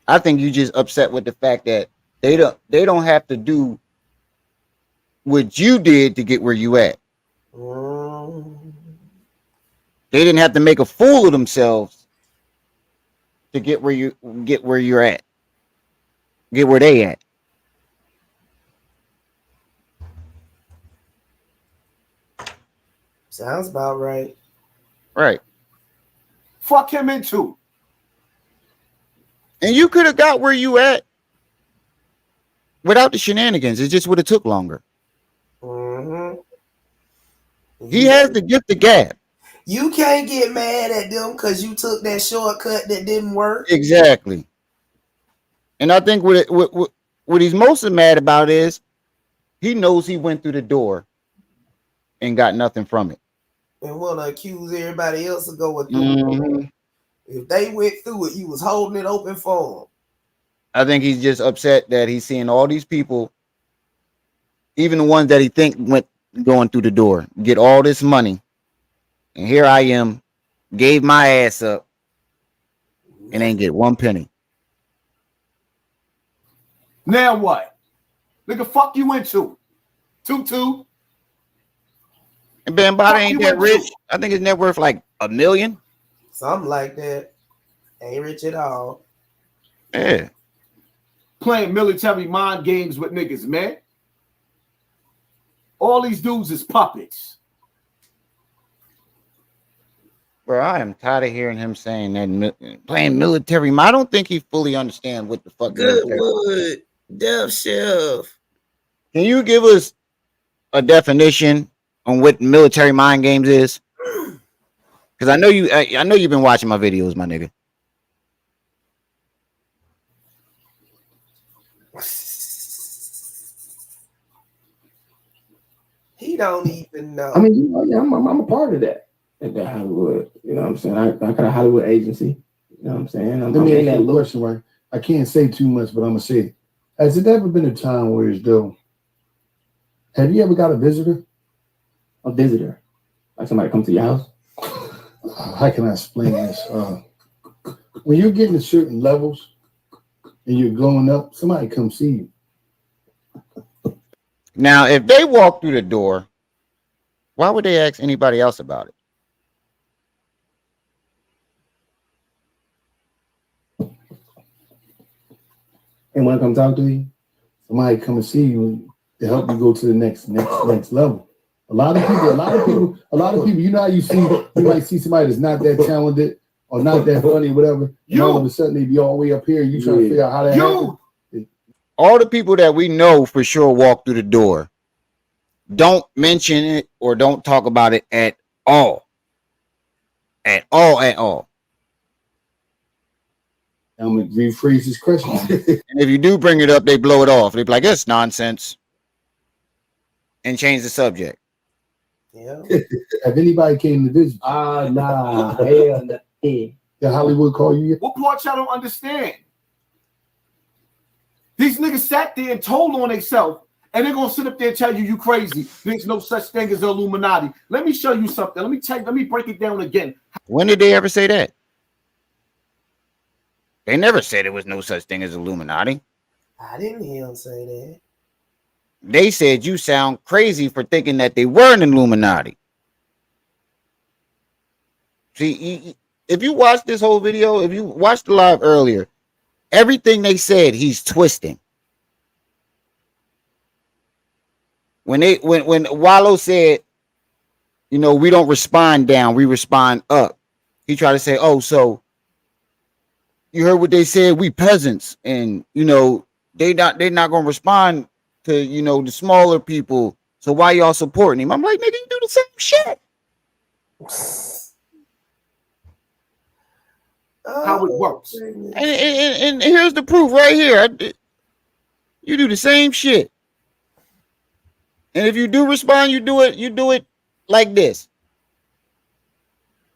I think you just upset with the fact that they don't have to do what you did to get where you at. They didn't have to make a fool of themselves to get where you're at. Get where they at. Sounds about right. Right. Fuck him into. And you could have got where you at without the shenanigans. It just would have took longer. Mm-hmm. He has the gift of gab. You can't get mad at them because you took that shortcut that didn't work. Exactly. And I think what he's mostly mad about is he knows he went through the door and got nothing from it. And want to accuse everybody else of going through Mhm. it. If they went through it, you was holding it open for them. I think he's just upset that he's seeing all these people, even the ones that he think went going through the door, get all this money. And here I am, gave my ass up and ain't get one penny. Now what? Nigga, fuck you into? Tutu. And Bambaataa Fuck ain't you that into? rich. I think his net worth like $1 million. Something like that. Ain't rich at all. Yeah. Playing military mind games with niggas, man. All these dudes is puppets. Bro, I am tired of hearing him saying that playing military. I don't think he fully understands what the fuck military is. Goodwood, Death Chef. Can you give us a definition on what military mind games is? Because I know you've been watching my videos, my nigga. He don't even know. I mean, you know, yeah, I'm a part of that at that Hollywood. You know what I'm saying? I got a Hollywood agency. You know what I'm saying? Let me ask you a question, right? I can't say too much, but I'm gonna say it. Has it ever been a time where as though have you ever got a visitor? A visitor, like somebody come to your house. How can I explain this? When you're getting to certain levels and you're going up, somebody come see you. Now, if they walk through the door, why would they ask anybody else about it? And when I come talk to you, Somebody come and see you to help you go to the next level. A lot of people. You know how you might see somebody that's not that talented or not that funny, whatever. And all of a sudden they be all the way up here. And you trying to figure out how that happened. All the people that we know for sure walk through the door don't mention it or don't talk about it at all. At all. I'm gonna rephrase this question. And if you do bring it up, they blow it off. They be like, "It's nonsense," and change the subject. Yeah. Have anybody came to visit? nah, hell no. Did Hollywood call you yet? What part y'all don't understand? These niggas sat there and told on themselves, and they're gonna sit up there and tell you crazy. There's no such thing as the Illuminati. Let me show you something. Let me break it down again. When did they ever say that? They never said there was no such thing as Illuminati. I didn't hear him say that. They said you sound crazy for thinking that they were an Illuminati. See, if you watch this whole video, if you watched the live earlier, everything they said, he's twisting. When Wallo said, you know, we don't respond down, we respond up. He tried to say, oh, so you heard what they said, we peasants, and you know, they're not gonna respond to, you know, the smaller people. So why y'all supporting him? I'm like, nigga, you do the same shit. How it works. And here's the proof right here. You do the same shit. And if you do respond, you do it like this.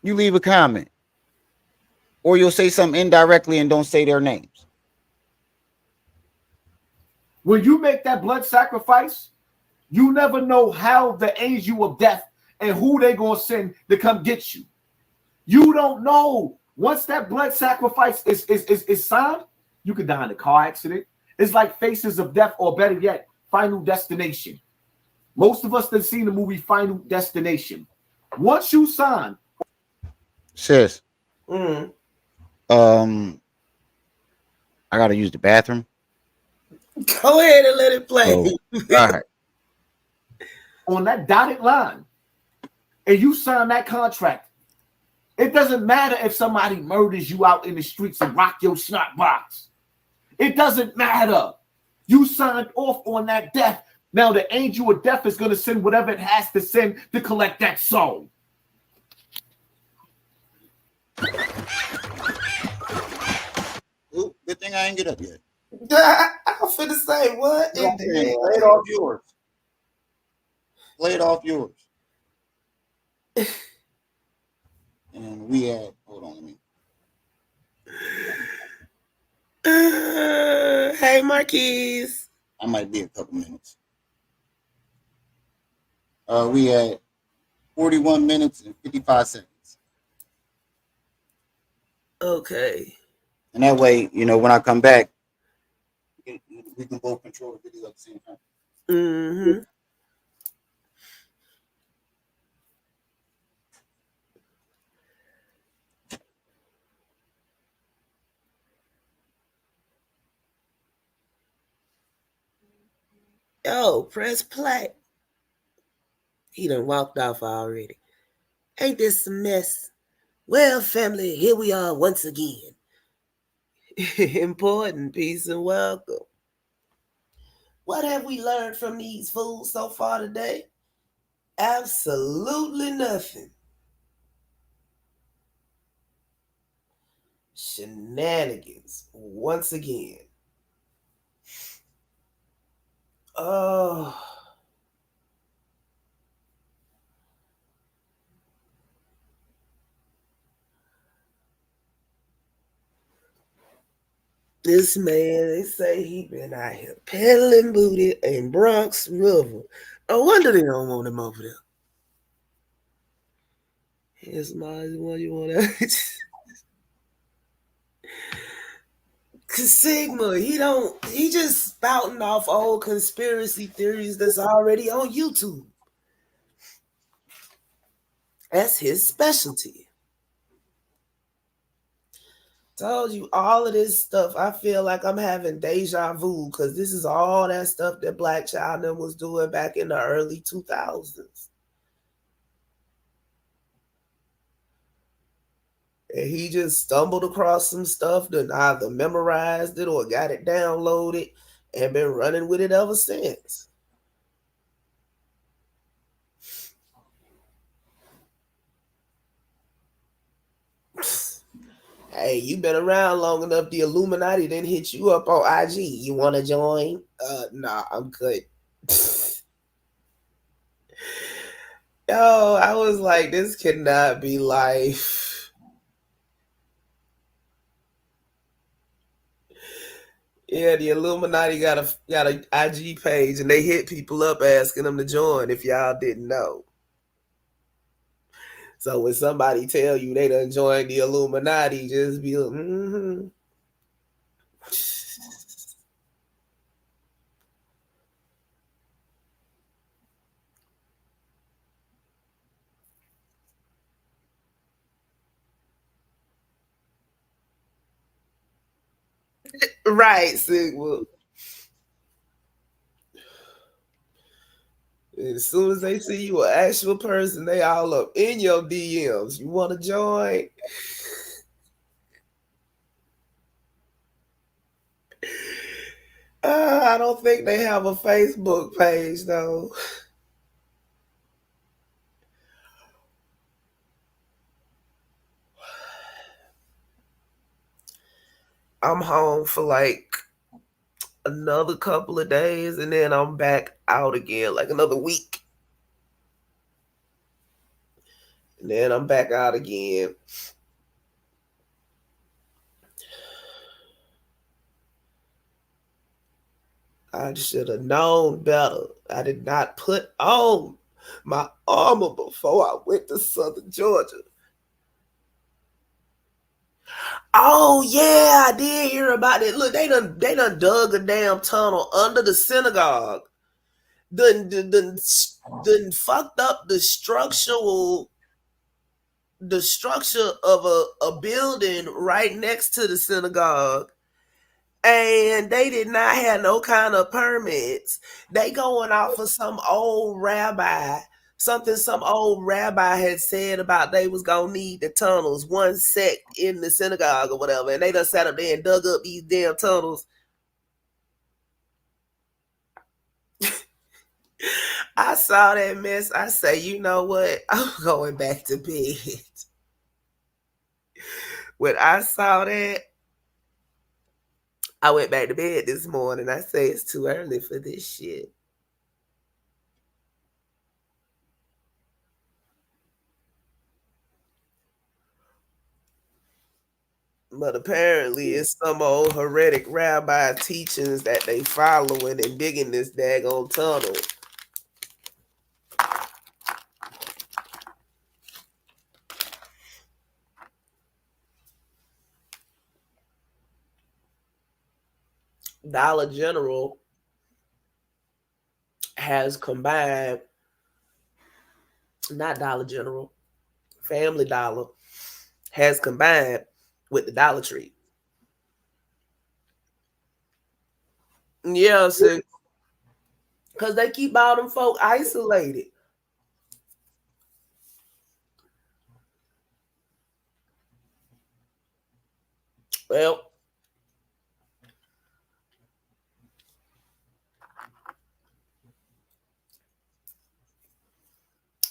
You leave a comment. Or you'll say something indirectly and don't say their names. When you make that blood sacrifice, you never know how the angel of death and who they gonna send to come get you. You don't know. Once that blood sacrifice is signed, you could die in a car accident. It's like Faces of Death, or better yet, Final Destination. Most of us have seen the movie Final Destination. Once you sign, sis, I gotta use the bathroom. Go ahead and let it play. Oh, all right. On that dotted line, and you sign that contract, it doesn't matter if somebody murders you out in the streets and rock your snot box. It doesn't matter. You signed off on that death. Now the angel of death is going to send whatever it has to send to collect that soul. Ooh, good thing I ain't get up yet. I'm finna say, what in the Play hell? it off yours. Play it off yours. And we had, hold on, let me. Hey, Marquise. I might be a couple minutes. We had 41 minutes and 55 seconds. Okay. And that way, you know, when I come back, we can both control the video at the same time. Mm-hmm. Yo, press play. He done walked off already. Ain't this a mess? Well, family, here we are once again. Important, peace, and welcome. What have we learned from these fools so far today? Absolutely nothing. Shenanigans, once again. Oh. This man, they say he been out here peddling booty in Bronx River. No wonder they don't want him over there. Here's my one you want to. Cause Sigma, he just spouting off old conspiracy theories that's already on YouTube. That's his specialty. Told you all of this stuff. I feel like I'm having deja vu because this is all that stuff that Black Child was doing back in the early 2000s. And he just stumbled across some stuff that either memorized it or got it downloaded and been running with it ever since. Hey, you been around long enough. The Illuminati didn't hit you up on IG. You want to join? Nah, I'm good. Yo, I was like, this cannot be life. Yeah, the Illuminati got a IG page, and they hit people up asking them to join. If y'all didn't know. So when somebody tell you they done joined the Illuminati, just be like, mm-hmm. Right, Sigma. As soon as they see you an actual person, they all up in your DMs. You want to join? I don't think they have a Facebook page, though. I'm home for like another couple of days, and then I'm back out again, like another week. And then I'm back out again. I should have known better. I did not put on my armor before I went to Southern Georgia. Oh yeah, I did hear about it. Look, they done dug a damn tunnel under the synagogue. Done fucked up the structure of a building right next to the synagogue. And they did not have no kind of permits. They going off of some old rabbi, some old rabbi had said about they was gonna need the tunnels, one sect in the synagogue or whatever, and they done sat up there and dug up these damn tunnels. I saw that mess. I say, you know what? I'm going back to bed. When I saw that, I went back to bed this morning. I say it's too early for this shit. But apparently it's some old heretic rabbi teachings that they following and digging this daggone tunnel. Dollar General has combined, not Dollar General, Family Dollar has combined with the Dollar Tree. Yeah, see, because they keep all them folk isolated. Well,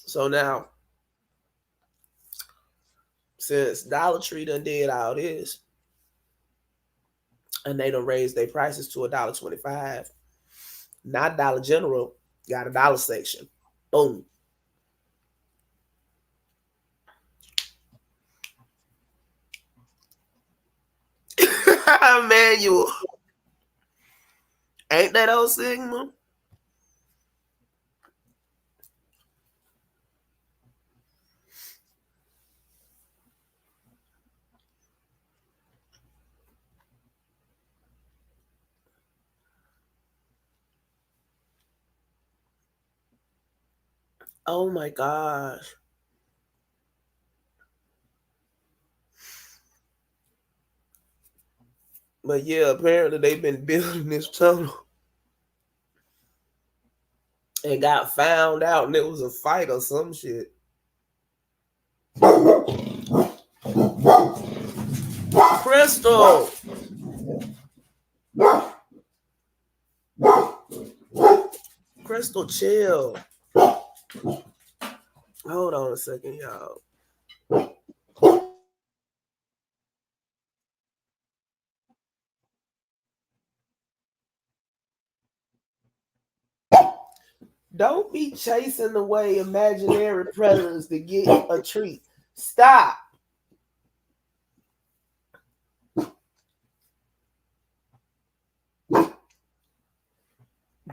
so now, since Dollar Tree done did all this, and they done raised their prices to $1.25, not Dollar General got a dollar section. Boom. Manual. Ain't that old Sigma? Oh my gosh. But yeah, apparently they've been building this tunnel and got found out and it was a fight or some shit. Crystal. Crystal, chill. Hold on a second, y'all. Don't be chasing away imaginary predators to get a treat. Stop.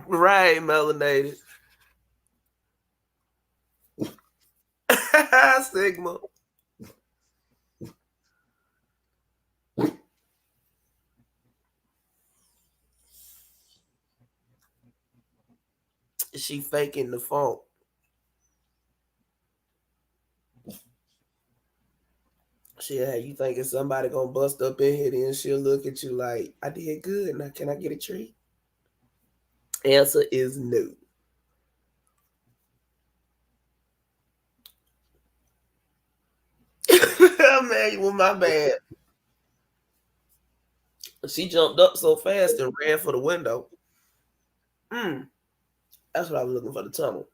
Right, melanated. Sigma. She faking the phone. Shit, you thinking somebody gonna bust up in here, then she'll look at you like, I did good. Now can I get a treat? Answer is no. Man, well, my bad. She jumped up so fast and ran for the window. That's what I was looking for, the tunnel.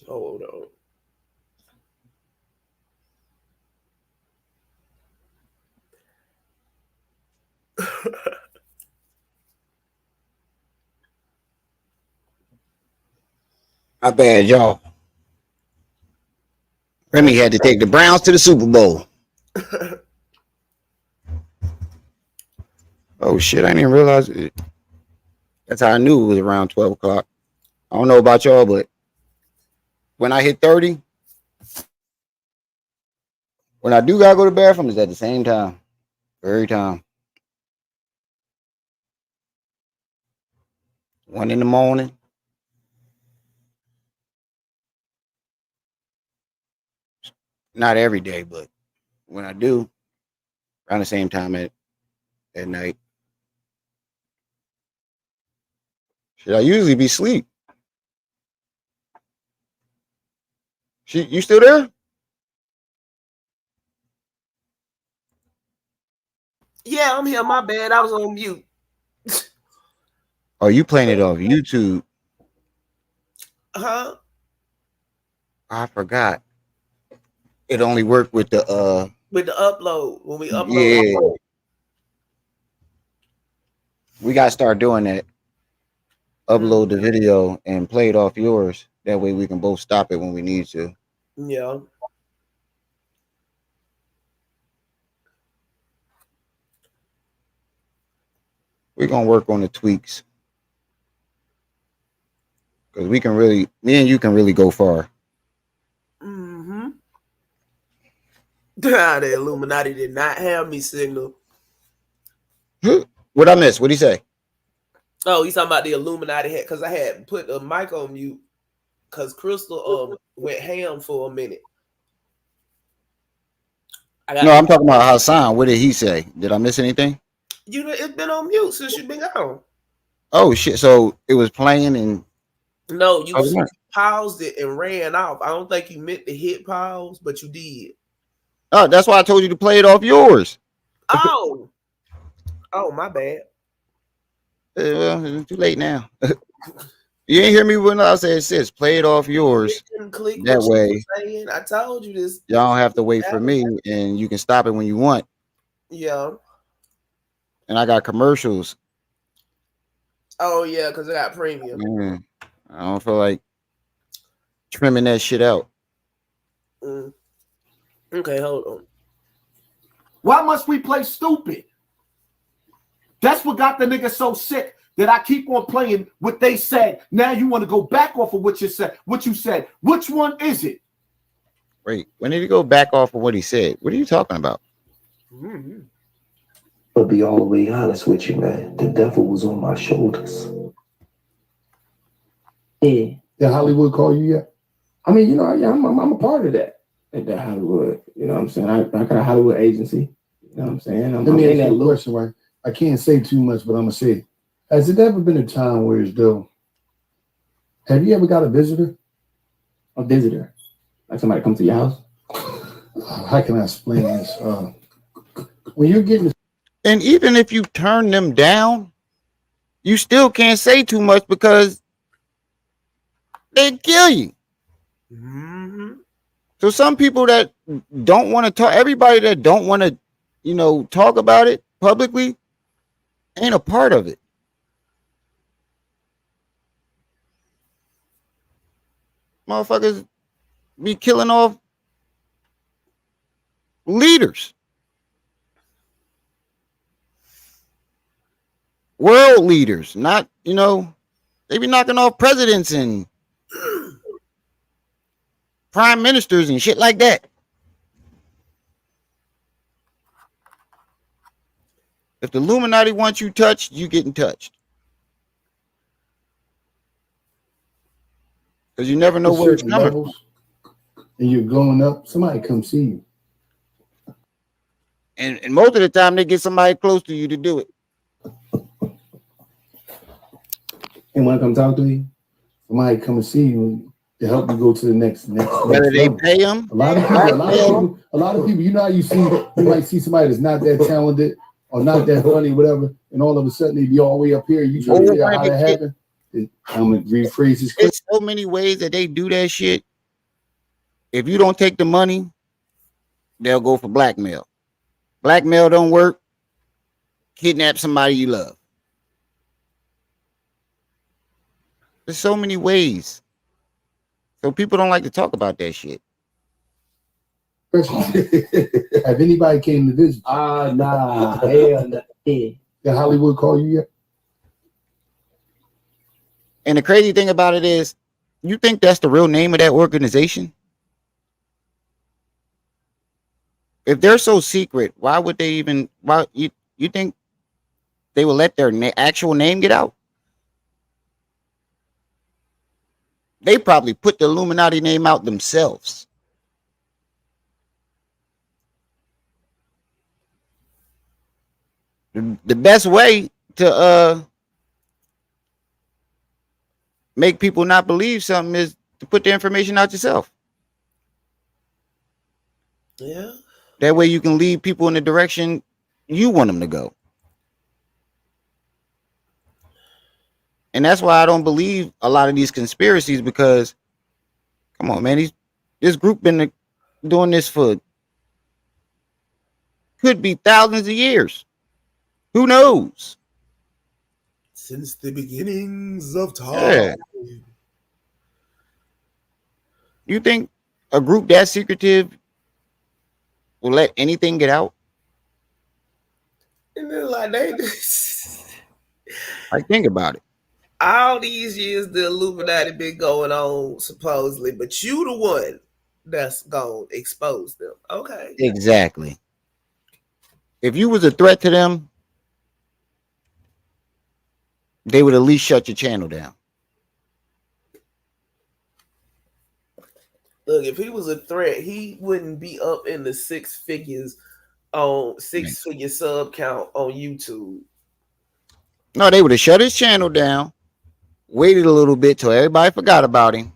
Hold on. My bad, y'all. Remy had to take the Browns to the Super Bowl. Oh shit, I didn't even realize it. That's how I knew it was around 12 o'clock. I don't know about y'all, but when I hit 30, when I do gotta go to the bathroom, it's at the same time. Every time. 1 in the morning. Not every day, but when I do, around the same time at night. Should I usually be asleep? You still there? Yeah, I'm here. My bad. I was on mute. Oh, you playing it off YouTube? Huh? I forgot. It only worked with the With the upload when we upload. yeah. We gotta start doing that. Upload the video and play it off yours. That way we can both stop it when we need to. Yeah. We're gonna work on the tweaks. Because we can really, me and you can really go far. Mm-hmm. The Illuminati did not have me signal. What I miss? What'd he say? Oh, he's talking about the Illuminati had because I had put a mic on mute because Crystal went ham for a minute. No, I'm talking about Hassan. What did he say? Did I miss anything? It's been on mute since you've been gone. Oh shit! So it was playing and no, you paused it and ran off. I don't think you meant to hit pause, but you did. Oh, that's why I told you to play it off yours. Oh, my bad. Well, it's too late now. You ain't hear me when I said, sis, play it off yours. That way, I told you this. Y'all don't have to wait for me, and you can stop it when you want. Yeah. And I got commercials. Oh yeah, because I got premium. Man, I don't feel like trimming that shit out. Okay, hold on. Why must we play stupid? That's what got the nigga so sick that I keep on playing what they said. Now you want to go back off of what you said. Which one is it? Wait, when did he go back off of what he said? What are you talking about? But be all the way honest with you, man. The devil was on my shoulders. Yeah. Did Hollywood call you yet? I mean, you know, I'm a part of that. At that Hollywood. You know what I'm saying? I got a Hollywood agency. You know what I'm saying? Let me ask you a question, right? I can't say too much, but I'm going to say it. Has it ever been a time where as though, have you ever got a visitor? A visitor? Like somebody come to your house? How can I explain this? When you're getting... And even if you turn them down, you still can't say too much because they kill you. So some people that don't want to talk, everybody that don't want to, talk about it publicly ain't a part of it. Motherfuckers be killing off leaders. World leaders, not, they be knocking off presidents and prime ministers and shit like that. If the Illuminati wants you touched, you getting touched. Because you never know where it's coming from. And you're going up, somebody come see you. And most of the time, they get somebody close to you to do it. And want to come talk to you? Somebody come and see you to help you go to the next Whether they level. pay them, a lot of people. You know how you might see somebody that's not that talented or not that funny, whatever, and all of a sudden they be all the way up here. You try to figure out how that happened. I'm gonna rephrase this. There's so many ways that they do that shit. If you don't take the money, they'll go for blackmail. Blackmail don't work. Kidnap somebody you love. There's so many ways. So people don't like to talk about that shit. Have anybody came to visit? Nah. Hell no. Did Hollywood call you yet? And the crazy thing about it is, you think that's the real name of that organization? If they're so secret, why would they even? Why you think they will let their actual name get out? They probably put the Illuminati name out themselves. The best way to make people not believe something is to put the information out yourself. Yeah. That way you can lead people in the direction you want them to go. And that's why I don't believe a lot of these conspiracies, because come on, man, this group been doing this for could be thousands of years. Who knows? Since the beginnings of time. Yeah. You think a group that secretive will let anything get out? And then like they Like, think about it. all these years the Illuminati been going on supposedly, but you the one that's gonna expose them. Okay. Exactly. If you was a threat to them, they would at least shut your channel down. Look, if he was a threat, he wouldn't be up in the six figure sub count on YouTube. No, they would have shut his channel down, waited a little bit till everybody forgot about him,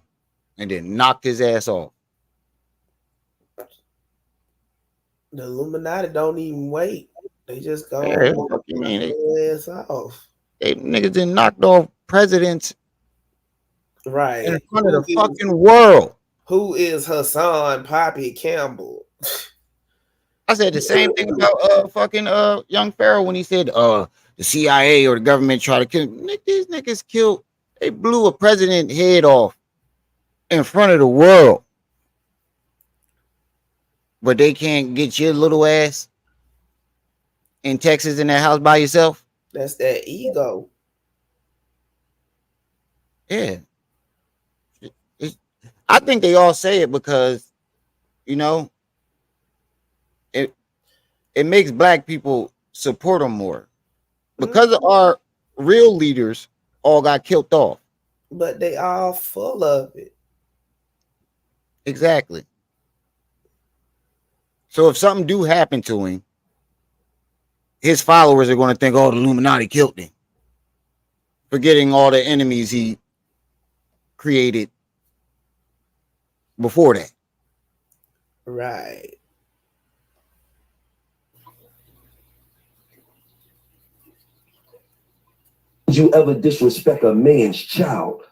and then knocked his ass off. The Illuminati don't even wait. They just go What you mean? their ass off. They niggas done knocked off presidents Right. in front of the fucking world. Who is Hassan Campbell? I said the same thing about fucking young Pharaoh when he said the CIA or the government tried to kill him. These niggas killed, they blew a president head off in front of the world. But they can't get your little ass in Texas in that house by yourself. That's that ego. Yeah. I think they all say it because, you know, it makes black people support them more. Because of our real leaders all got killed off. But they all full of it. Exactly. So if something do happen to him, his followers are going to think, oh, the Illuminati killed him. Forgetting all the enemies he created before that. Right. Did you ever disrespect a man's child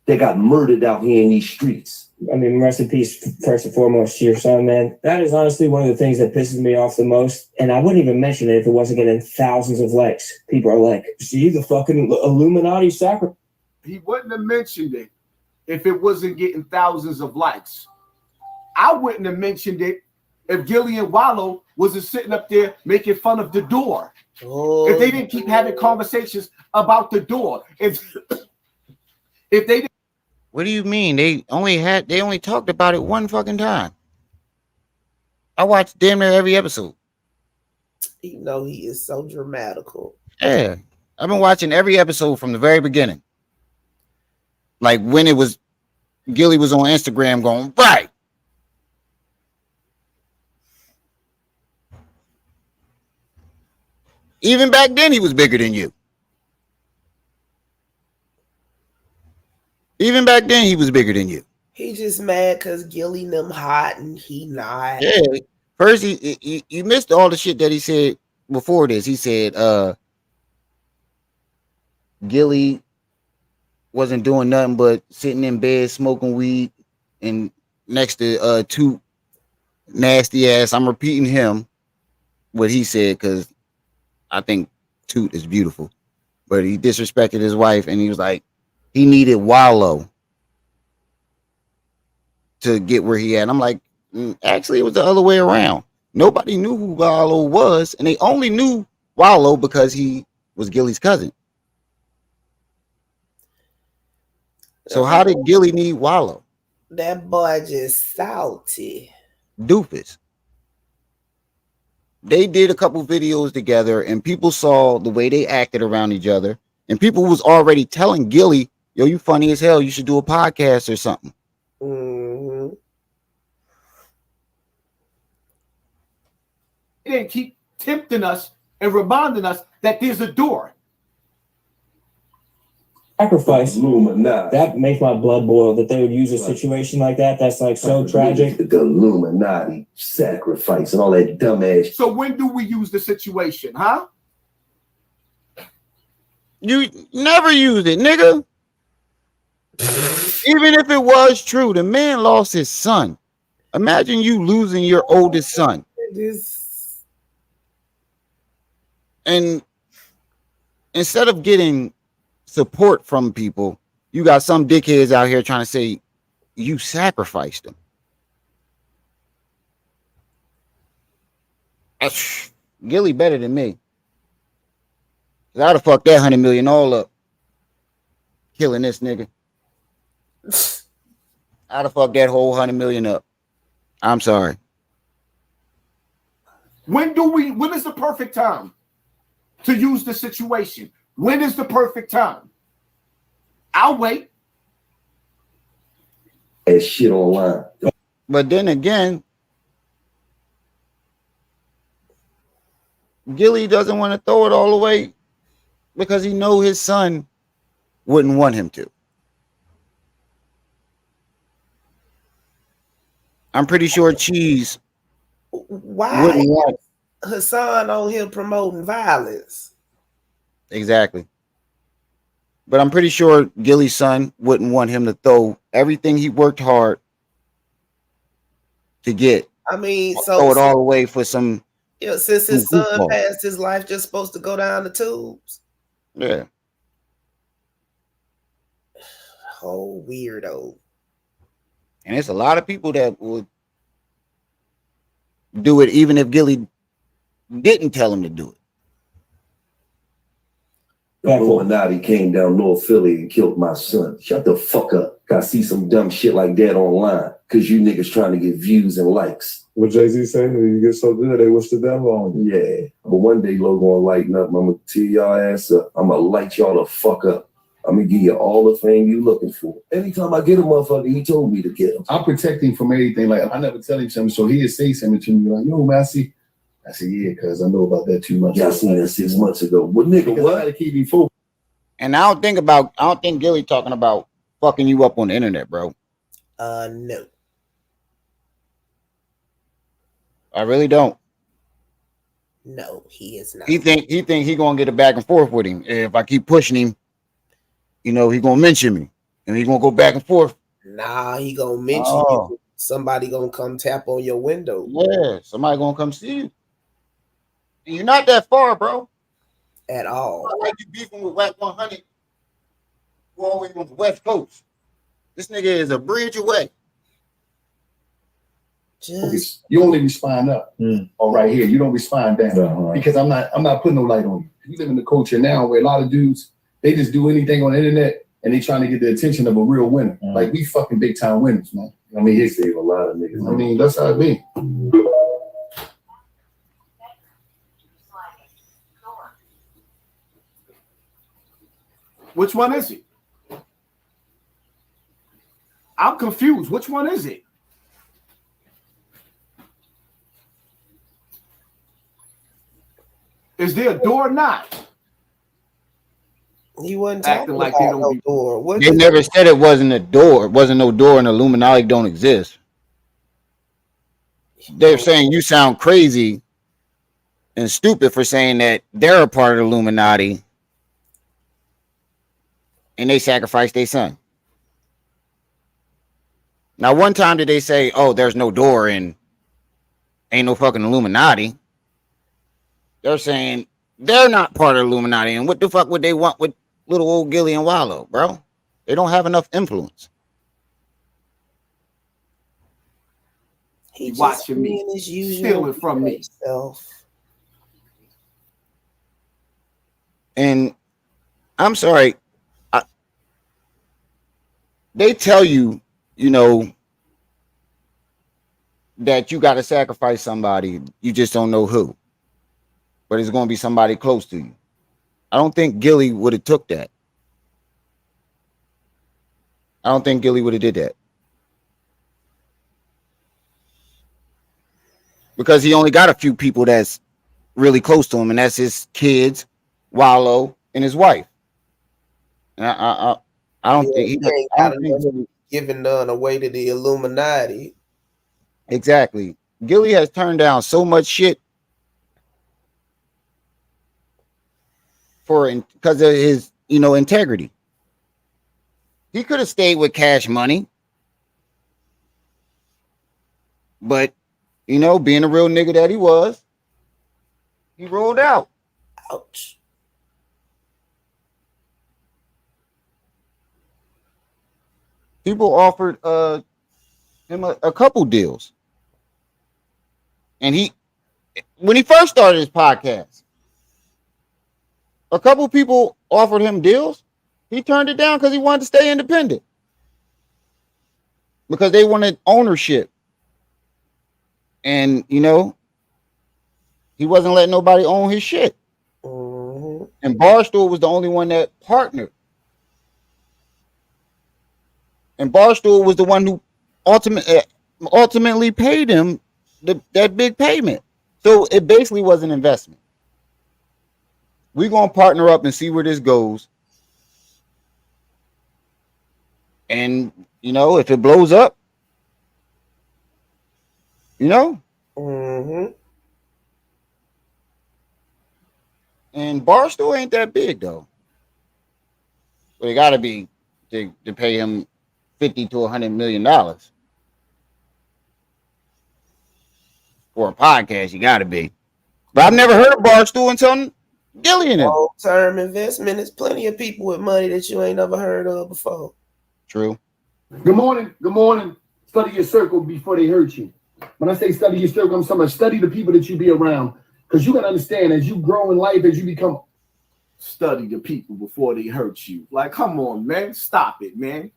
that got murdered out here in these streets? I mean, rest in peace, first and foremost, to your son, man. That is honestly one of the things that pisses me off the most. And I wouldn't even mention it if it wasn't getting thousands of likes. People are like, see, the fucking Illuminati sacrifice. He wouldn't have mentioned it if it wasn't getting thousands of likes. I wouldn't have mentioned it if Gillie and Wallo wasn't sitting up there making fun of the door. If they didn't keep having conversations about the door. If they didn't. What do you mean? They only talked about it one fucking time. I watched damn near every episode. You know he is so dramatical. Yeah. I've been watching every episode from the very beginning. Like when it was Gillie was on Instagram going, right. Even back then he was bigger than you. Even back then he was bigger than you. He just mad because Gillie them hot and he not. Yeah. First he missed all the shit that he said before this. He said Gillie wasn't doing nothing but sitting in bed smoking weed and next to two nasty ass. I'm repeating him what he said because I think Toot is beautiful, but he disrespected his wife and he was like, he needed Wallo to get where he at. And I'm like, actually, it was the other way around. Nobody knew who Wallo was, and they only knew Wallo because he was Gillie's cousin. So how did Gillie need Wallo? That boy just salty. Doofus. They did a couple videos together and people saw the way they acted around each other. And people was already telling Gillie, yo, you funny as hell. You should do a podcast or something. Mm-hmm. They didn't keep tempting us and reminding us that there's a door. Sacrifice. Illuminati. That makes my blood boil that they would use a situation like that. That's like so tragic. The Illuminati sacrifice and all that dumb ass. So when do we use the situation, huh? You never used it, nigga. Even if it was true, the man lost his son. Imagine you losing your oldest son. And instead of getting support from people, you got some dickheads out here trying to say you sacrificed him. Gillie better than me. I'd have fucked that 100 million all up. Killing this nigga. I'd have fucked that whole 100 million up. I'm sorry. When is the perfect time to use the situation? When is the perfect time? I'll wait. And shit online. But then again, Gillie doesn't want to throw it all away because he know his son wouldn't want him to. I'm pretty sure Cheese wouldn't want Hassan on here promoting violence. Exactly. But I'm pretty sure Gillie's son wouldn't want him to throw everything he worked hard to get. I mean, so throw it all away for some. Yeah, since his son passed, his life just supposed to go down the tubes. Yeah. Oh, weirdo. And it's a lot of people that would do it even if Gillie didn't tell him to do it. The Illuminati came down North Philly and killed my son. Shut the fuck up. I see some dumb shit like that online because you niggas trying to get views and likes. What Jay-Z saying, you get so good, they wish the devil on you. Yeah. But one day, Logan gonna lighten up. I'm gonna tear y'all ass up. I'm gonna light y'all the fuck up. I'm gonna give you all the fame you looking for. Anytime I get a motherfucker, he told me to get him. I protect him from anything. Like, I never tell him something, so he'll say something to me like, yo, man, I see. I said, yeah, because I know about that 2 months ago. Yeah, I seen that 6 months ago. What nigga, what? I gotta keep me focused. And I don't think Gillie talking about fucking you up on the internet, bro. No. I really don't. No, he is not. He think he gonna get a back and forth with him. If I keep pushing him, you know, he gonna mention me. And he gonna go back and forth. Nah, he gonna mention you. Somebody gonna come tap on your window. Yeah, somebody gonna come see you. And you're not that far, bro. At all. Not like you beefing with Whack 100 who always on the West Coast. This nigga is a bridge away. You only respond up or right here. You don't respond down because I'm not putting no light on you. You live in the culture now where a lot of dudes, they just do anything on the internet and they trying to get the attention of a real winner. Like, we fucking big time winners, man. I mean, he saved a lot of niggas. I mean, that's how it be. Which one is it? I'm confused. Which one is it? Is there a door or not? He wasn't acting like there don't be door. They never said it wasn't a door. It wasn't no door, and Illuminati don't exist. They're saying you sound crazy and stupid for saying that they're a part of the Illuminati and they sacrificed their son. Now, one time did they say, oh, there's no door and ain't no fucking Illuminati. They're saying they're not part of the Illuminati. And what the fuck would they want with little old Gillie and Wallo, bro? They don't have enough influence. He watching me, stealing from me. And I'm sorry. They tell you, you know, that you got to sacrifice somebody. You just don't know who. But it's going to be somebody close to you. I don't think Gillie would have took that. I don't think Gillie would have did that. Because he only got a few people that's really close to him, and that's his kids, Wallo, and his wife. And I don't think he ain't giving none away to the Illuminati. Exactly. Gillie has turned down so much shit because of his integrity. He could have stayed with Cash Money, but being a real nigga that he was, he rolled out. Ouch. People offered him a couple deals, and when he first started his podcast, a couple people offered him deals. He turned it down because he wanted to stay independent, because they wanted ownership, and he wasn't letting nobody own his shit. Mm-hmm. And Barstool was the only one that partnered. And Barstool was the one who ultimately paid him that big payment. So it basically was an investment. We're going to partner up and see where this goes. And, if it blows up, Mm-hmm. And Barstool ain't that big, though. But it got to be to pay him $50 to $100 million for a podcast. You got to be. But I've never heard of Barstool until Gillie and him. Long-term investment. There's plenty of people with money that you ain't never heard of before. True. Good morning. Good morning. Study your circle before they hurt you. When I say study your circle, I'm talking about study the people that you be around. Because you got to understand, as you grow in life, as you become... Study the people before they hurt you. Like, come on, man. Stop it, man.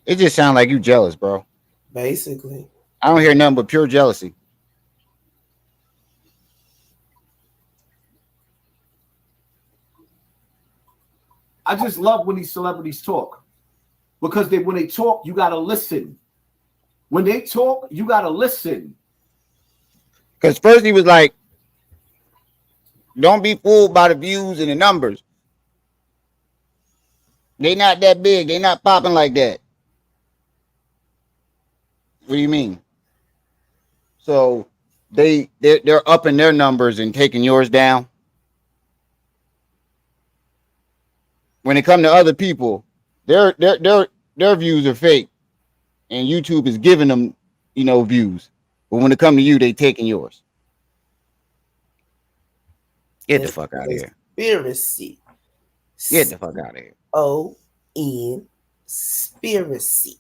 It just sounds like you jealous, bro. Basically. I don't hear nothing but pure jealousy. I just love when these celebrities talk. Because when they talk, you got to listen. When they talk, you got to listen. Because first he was like, don't be fooled by the views and the numbers. They not that big. They not popping like that. What do you mean? So they're upping their numbers and taking yours down. When it comes to other people, their views are fake, and YouTube is giving them, views. But when it comes to you, they taking yours. Get the fuck out of here. Conspiracy. Get the fuck out of here. Conspiracy.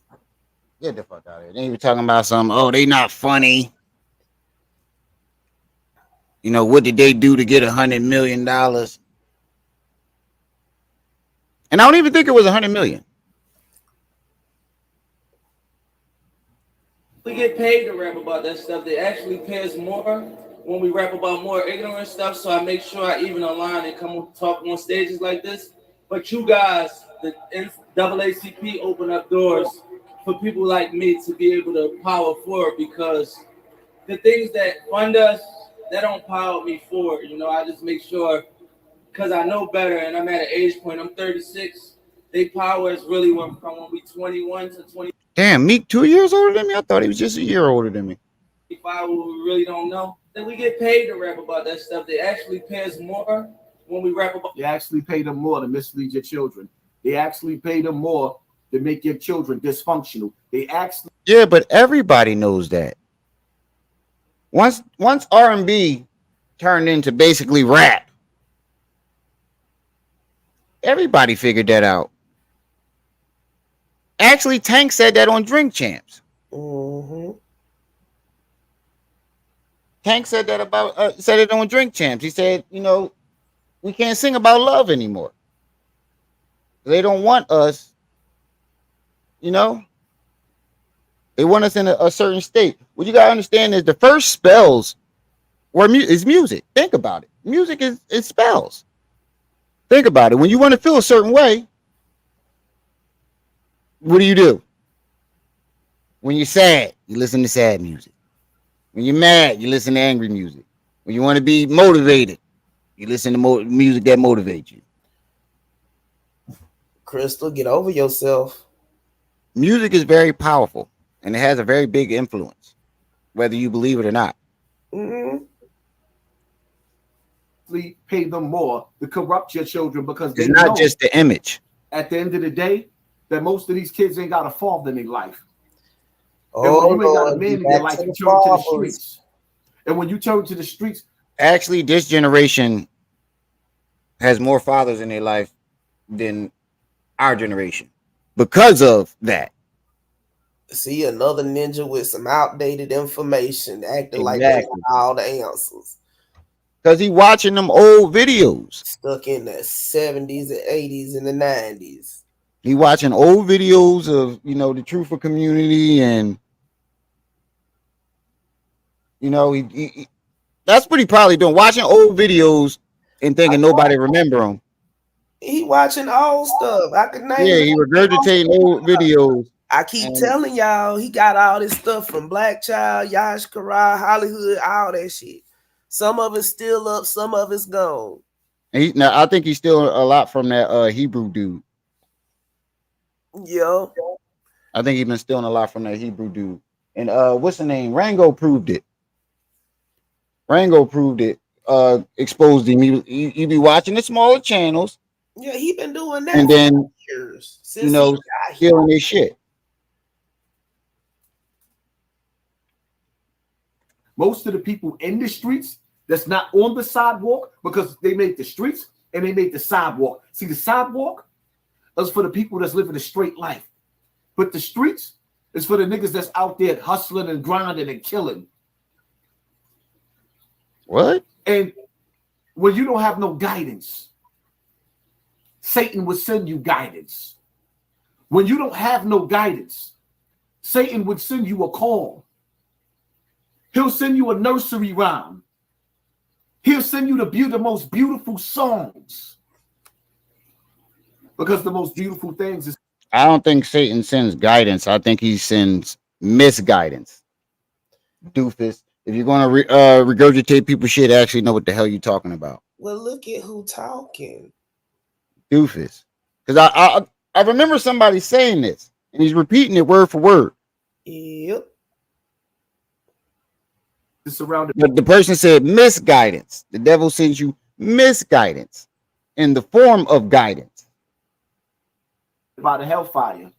Get the fuck out of here. They were talking about something. They not funny. What did they do to get $100 million? And I don't even think it was $100 million. We get paid to rap about that stuff. They actually pay us more when we rap about more ignorant stuff. So I make sure I even align and come talk on stages like this. But you guys, the NAACP, open up doors for people like me to be able to power forward, because the things that fund us, that don't power me forward. I just make sure, because I know better, and I'm at an age point. I'm 36. They power us really from when we 21 to 20. Damn, Meek 2 years older than me? I thought he was just a year older than me. We really don't know. Then we get paid to rap about that stuff. They actually pay us more when we rap about. They actually pay them more to mislead your children. They actually pay them more to make your children dysfunctional. They actually. Yeah, but everybody knows that. Once R&B turned into basically rap, everybody figured that out. Actually, Tank said that on Drink Champs. Mm-hmm. Tank said that said it on Drink Champs. He said, we can't sing about love anymore. They don't want us, They want us in a certain state. What you gotta understand is the first spells is music. Think about it. Music is spells. Think about it. When you want to feel a certain way, what do? When you're sad, you listen to sad music. When you're mad, you listen to angry music. When you want to be motivated, you listen to music that motivates you. Crystal, get over yourself. Music is very powerful. and it has a very big influence, whether you believe it or not. Mm-hmm. Pay them more to corrupt your children because they It's not know just the image. at the end of the day that most of these kids ain't got a father in their life. Oh, and when you ain't got a Lord, man be in your back life, to you the turn to the fathers. streets. And when you turn to the streets, Actually, this generation has more fathers in their life than our generation because of that. See another ninja with some outdated information, acting like they Exactly. got all the answers. Because he watching them old videos. Stuck in the 70s and 80s and the 90s. He watching old videos of, the truthful community, and that's what he probably doing, watching old videos and thinking nobody remember them. He watching old stuff. I could name Yeah, it. he regurgitating old videos. I keep telling y'all, he got all this stuff from Black Child, Yash Karai, Hollywood, all that shit. Some of it's still up, some of it's gone. Now I think he's still a lot from that Hebrew dude. Yeah. I think he's been stealing a lot from that Hebrew dude. And what's the name? Rango proved it. Exposed him. He be watching the smaller channels. Yeah, he been doing that and for then years. Since he got stealing their shit. most of the people in the streets that's not on the sidewalk, because they made the streets and they made the sidewalk. See, the sidewalk is for the people that's living a straight life, but the streets is for the niggas that's out there hustling and grinding and killing. What? And when you don't have no guidance, Satan will send you guidance. When you don't have no guidance, Satan would send you a call. He'll send you a nursery rhyme. He'll send you the most beautiful songs. Because the most beautiful things is... I don't think Satan sends guidance. I think he sends misguidance. Doofus. If you're going to regurgitate people's shit, actually know what the hell you're talking about. Well, look at who talking. Doofus. Because I remember somebody saying this, and he's repeating it word for word. Yep. Surrounded. But the person said misguidance. The devil sends you misguidance in the form of guidance. By the hellfire.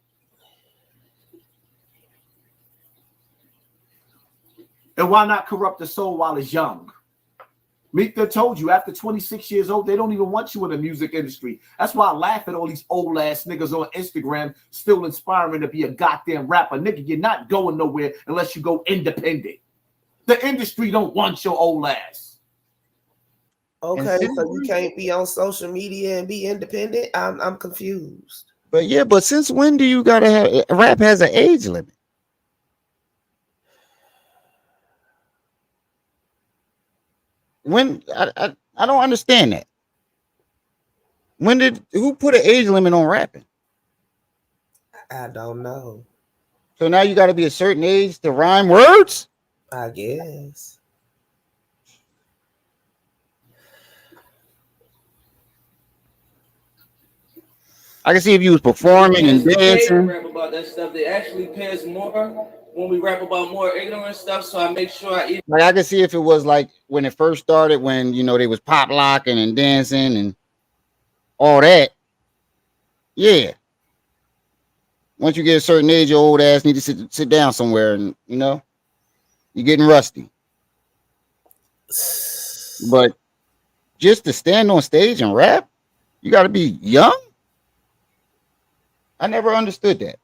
And why not corrupt the soul while it's young? Meekah told you, after 26 years old, they don't even want you in the music industry. That's why I laugh at all these old ass niggas on Instagram still inspiring to be a goddamn rapper. Nigga, you're not going nowhere unless you go independent. The industry don't want your old ass. Okay, so you can't be on social media and be independent? I'm confused. But since when do you gotta have rap has an age limit? When I don't understand that. Who put an age limit on rapping? I don't know. So now you got to be a certain age to rhyme words? I guess. I can see if you was performing and dancing. Rap about that stuff. They actually pay us more when we rap about more ignorant stuff. So I make sure I eat. Like I can see if it was like when it first started, when they was pop locking and dancing and all that. Yeah. Once you get a certain age, your old ass need to sit down somewhere, and you're getting rusty. But just to stand on stage and rap, you got to be young. I never understood that.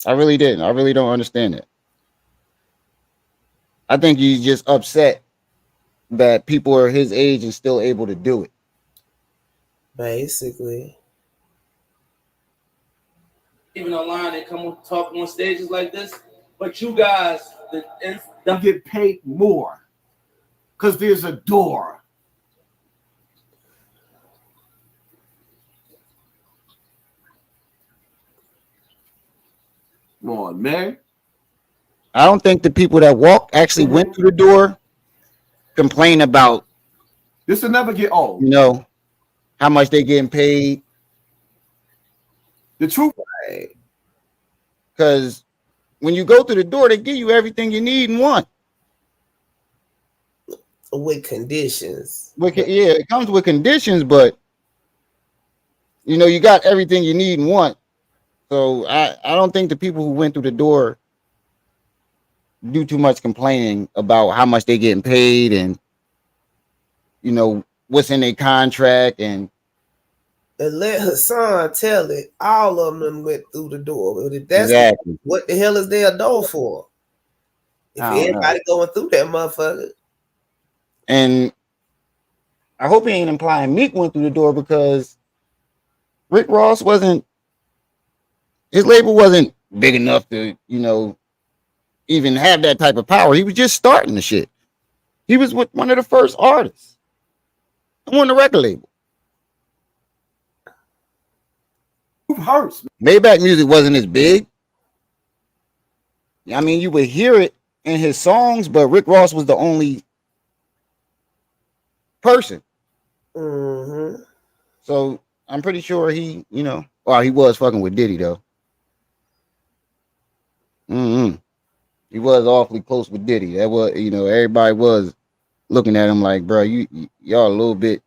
I really didn't. I really don't understand it. I think he's just upset that people are his age and still able to do it. Basically. Even online and come on, talk on stages like this. But you guys, you get paid more because there's a door. Come on, man. I don't think the people that walk actually went through the door complain about this will never get old. How much they getting paid. The truth. Because when you go through the door, they give you everything you need and want. With conditions. Yeah, it comes with conditions, but you know, you got everything you need and want. So I don't think the people who went through the door do too much complaining about how much they getting paid and you know what's in their contract and let Hassan tell it. All of them went through the door. But if that's exactly what the hell is there a door for? If everybody going through that motherfucker. And I hope he ain't implying Meek went through the door because Rick Ross his label wasn't big enough to, you know, even have that type of power. He was just starting the shit. He was one of the first artists on the record label. Hurts. Maybach music wasn't as big. I mean, you would hear it in his songs, but Rick Ross was the only person. Mm-hmm. So I'm pretty sure he, you know, well, he was fucking with Diddy though. Mm-hmm. He was awfully close with Diddy. That was, you know, everybody was looking at him like, bro, y'all a little bit.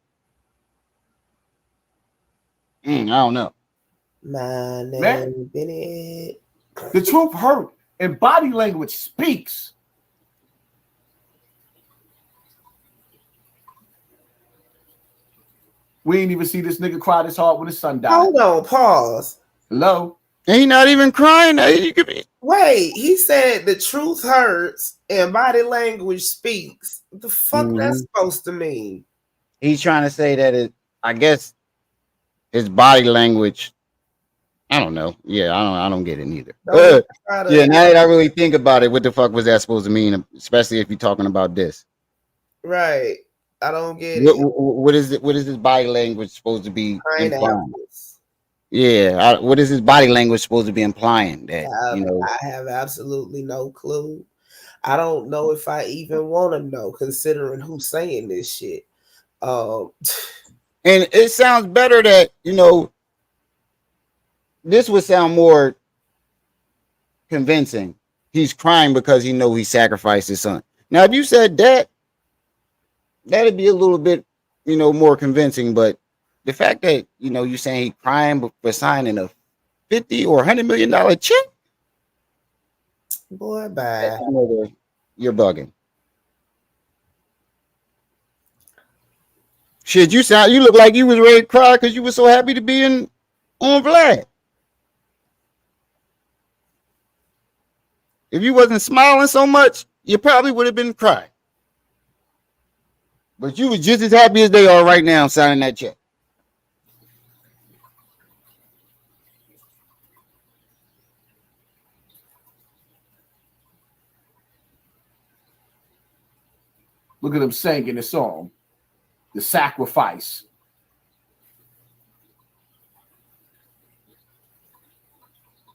I don't know. My name Bennett. The truth hurt, and body language speaks. We ain't even see this nigga cry this hard when his son died. Hold on, pause. Hello? And he not even crying. Wait, he said the truth hurts and body language speaks. What the fuck that's supposed to mean? He's trying to say that I guess his body language. I don't know. Yeah, I don't get it neither. Yeah, now that I really think about it, what the fuck was that supposed to mean? Especially if you're talking about this. Right. I don't get it. What is it? What is his body language supposed to be implying? Yeah, what is his body language supposed to be implying? That you know, I have absolutely no clue. I don't know if I even want to know, considering who's saying this shit. And it sounds better that you know. This would sound more convincing. He's crying because he know he sacrificed his son. Now, if you said that, that'd be a little bit, you know, more convincing. But the fact that you know you're saying he crying for signing a $50 or $100 million check, boy, bye. You're bugging. Shit, you look like you was ready to cry because you were so happy to be on Vlad. If you wasn't smiling so much, you probably would have been crying. But you was just as happy as they are right now signing that check. Look at him singing the song, The Sacrifice.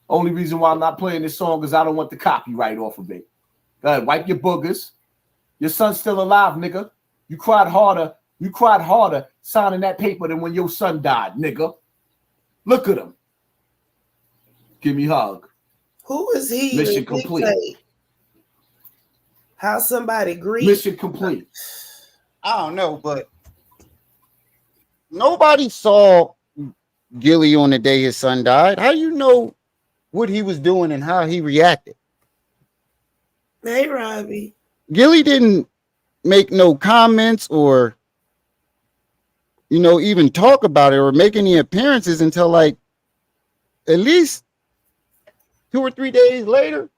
Only reason why I'm not playing this song is I don't want the copyright off of it. Go ahead, wipe your boogers. Your son's still alive, nigga. You cried harder signing that paper than when your son died, nigga. Look at him. Give me a hug. Who is he? Mission complete. How somebody grieve? Mission complete. I don't know, but nobody saw Gillie on the day his son died. How do you know what he was doing and how he reacted? Hey, Robbie. Gillie didn't make no comments or, you know, even talk about it or make any appearances until like at least 2 or 3 days later.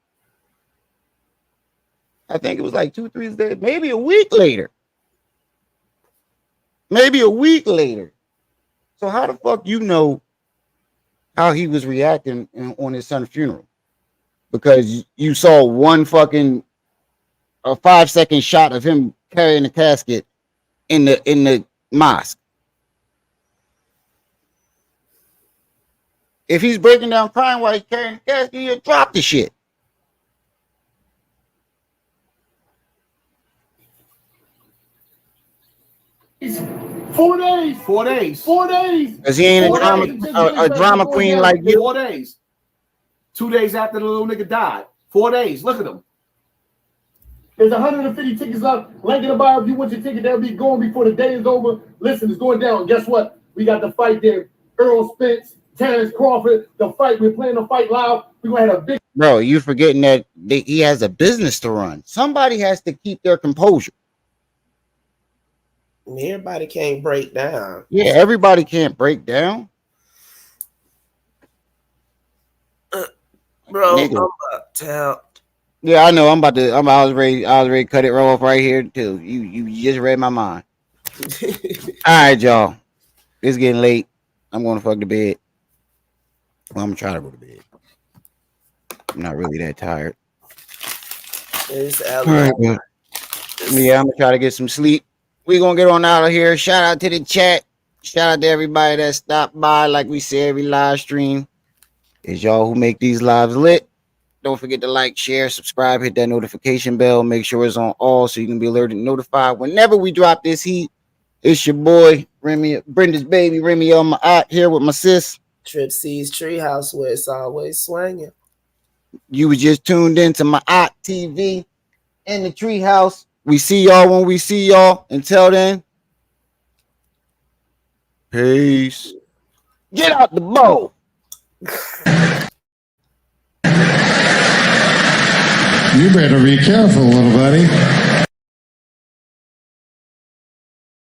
I think it was like 2 or 3 days, maybe a week later. So how the fuck you know how he was reacting on his son's funeral? Because you saw one fucking a 5-second shot of him carrying the casket in the mosque. If he's breaking down crying while he's carrying the casket, he'll drop the shit. 4 days. 4 days. 4 days. Because he ain't a drama queen like you. 4 days. 2 days after the little nigga died. 4 days. Look at him. There's 150 tickets left. Link in the bio. If you want your ticket, they'll be going before the day is over. Listen, it's going down. Guess what? We got the fight there. Earl Spence, Terrence Crawford. The fight. We're playing the fight live. We're going to have a big... Bro, you forgetting that he has a business to run. Somebody has to keep their composure. Everybody can't break down. Yeah, everybody can't break down. Bro, Nigga. I'm about to tell. Yeah, I know. I was ready to cut it off right here too. You just read my mind. All right, y'all. It's getting late. I'm going to fuck to bed. Well, I'm gonna try to go to bed. I'm not really that tired. It's All right, but yeah, I'm gonna try to get some sleep. We're gonna get on out of here. Shout out to the chat. Shout out to everybody that stopped by. Like we say every live stream. It's y'all who make these lives lit. Don't forget to like, share, subscribe, hit that notification bell. Make sure it's on all so you can be alerted and notified whenever we drop this heat. It's your boy, Remy, Brenda's baby, Remy on my out here with my sis. Trip C's Treehouse where it's always swinging. You was just tuned into my TV in the treehouse. We see y'all when we see y'all. Until then, peace. Get out the bowl. You better be careful, little buddy.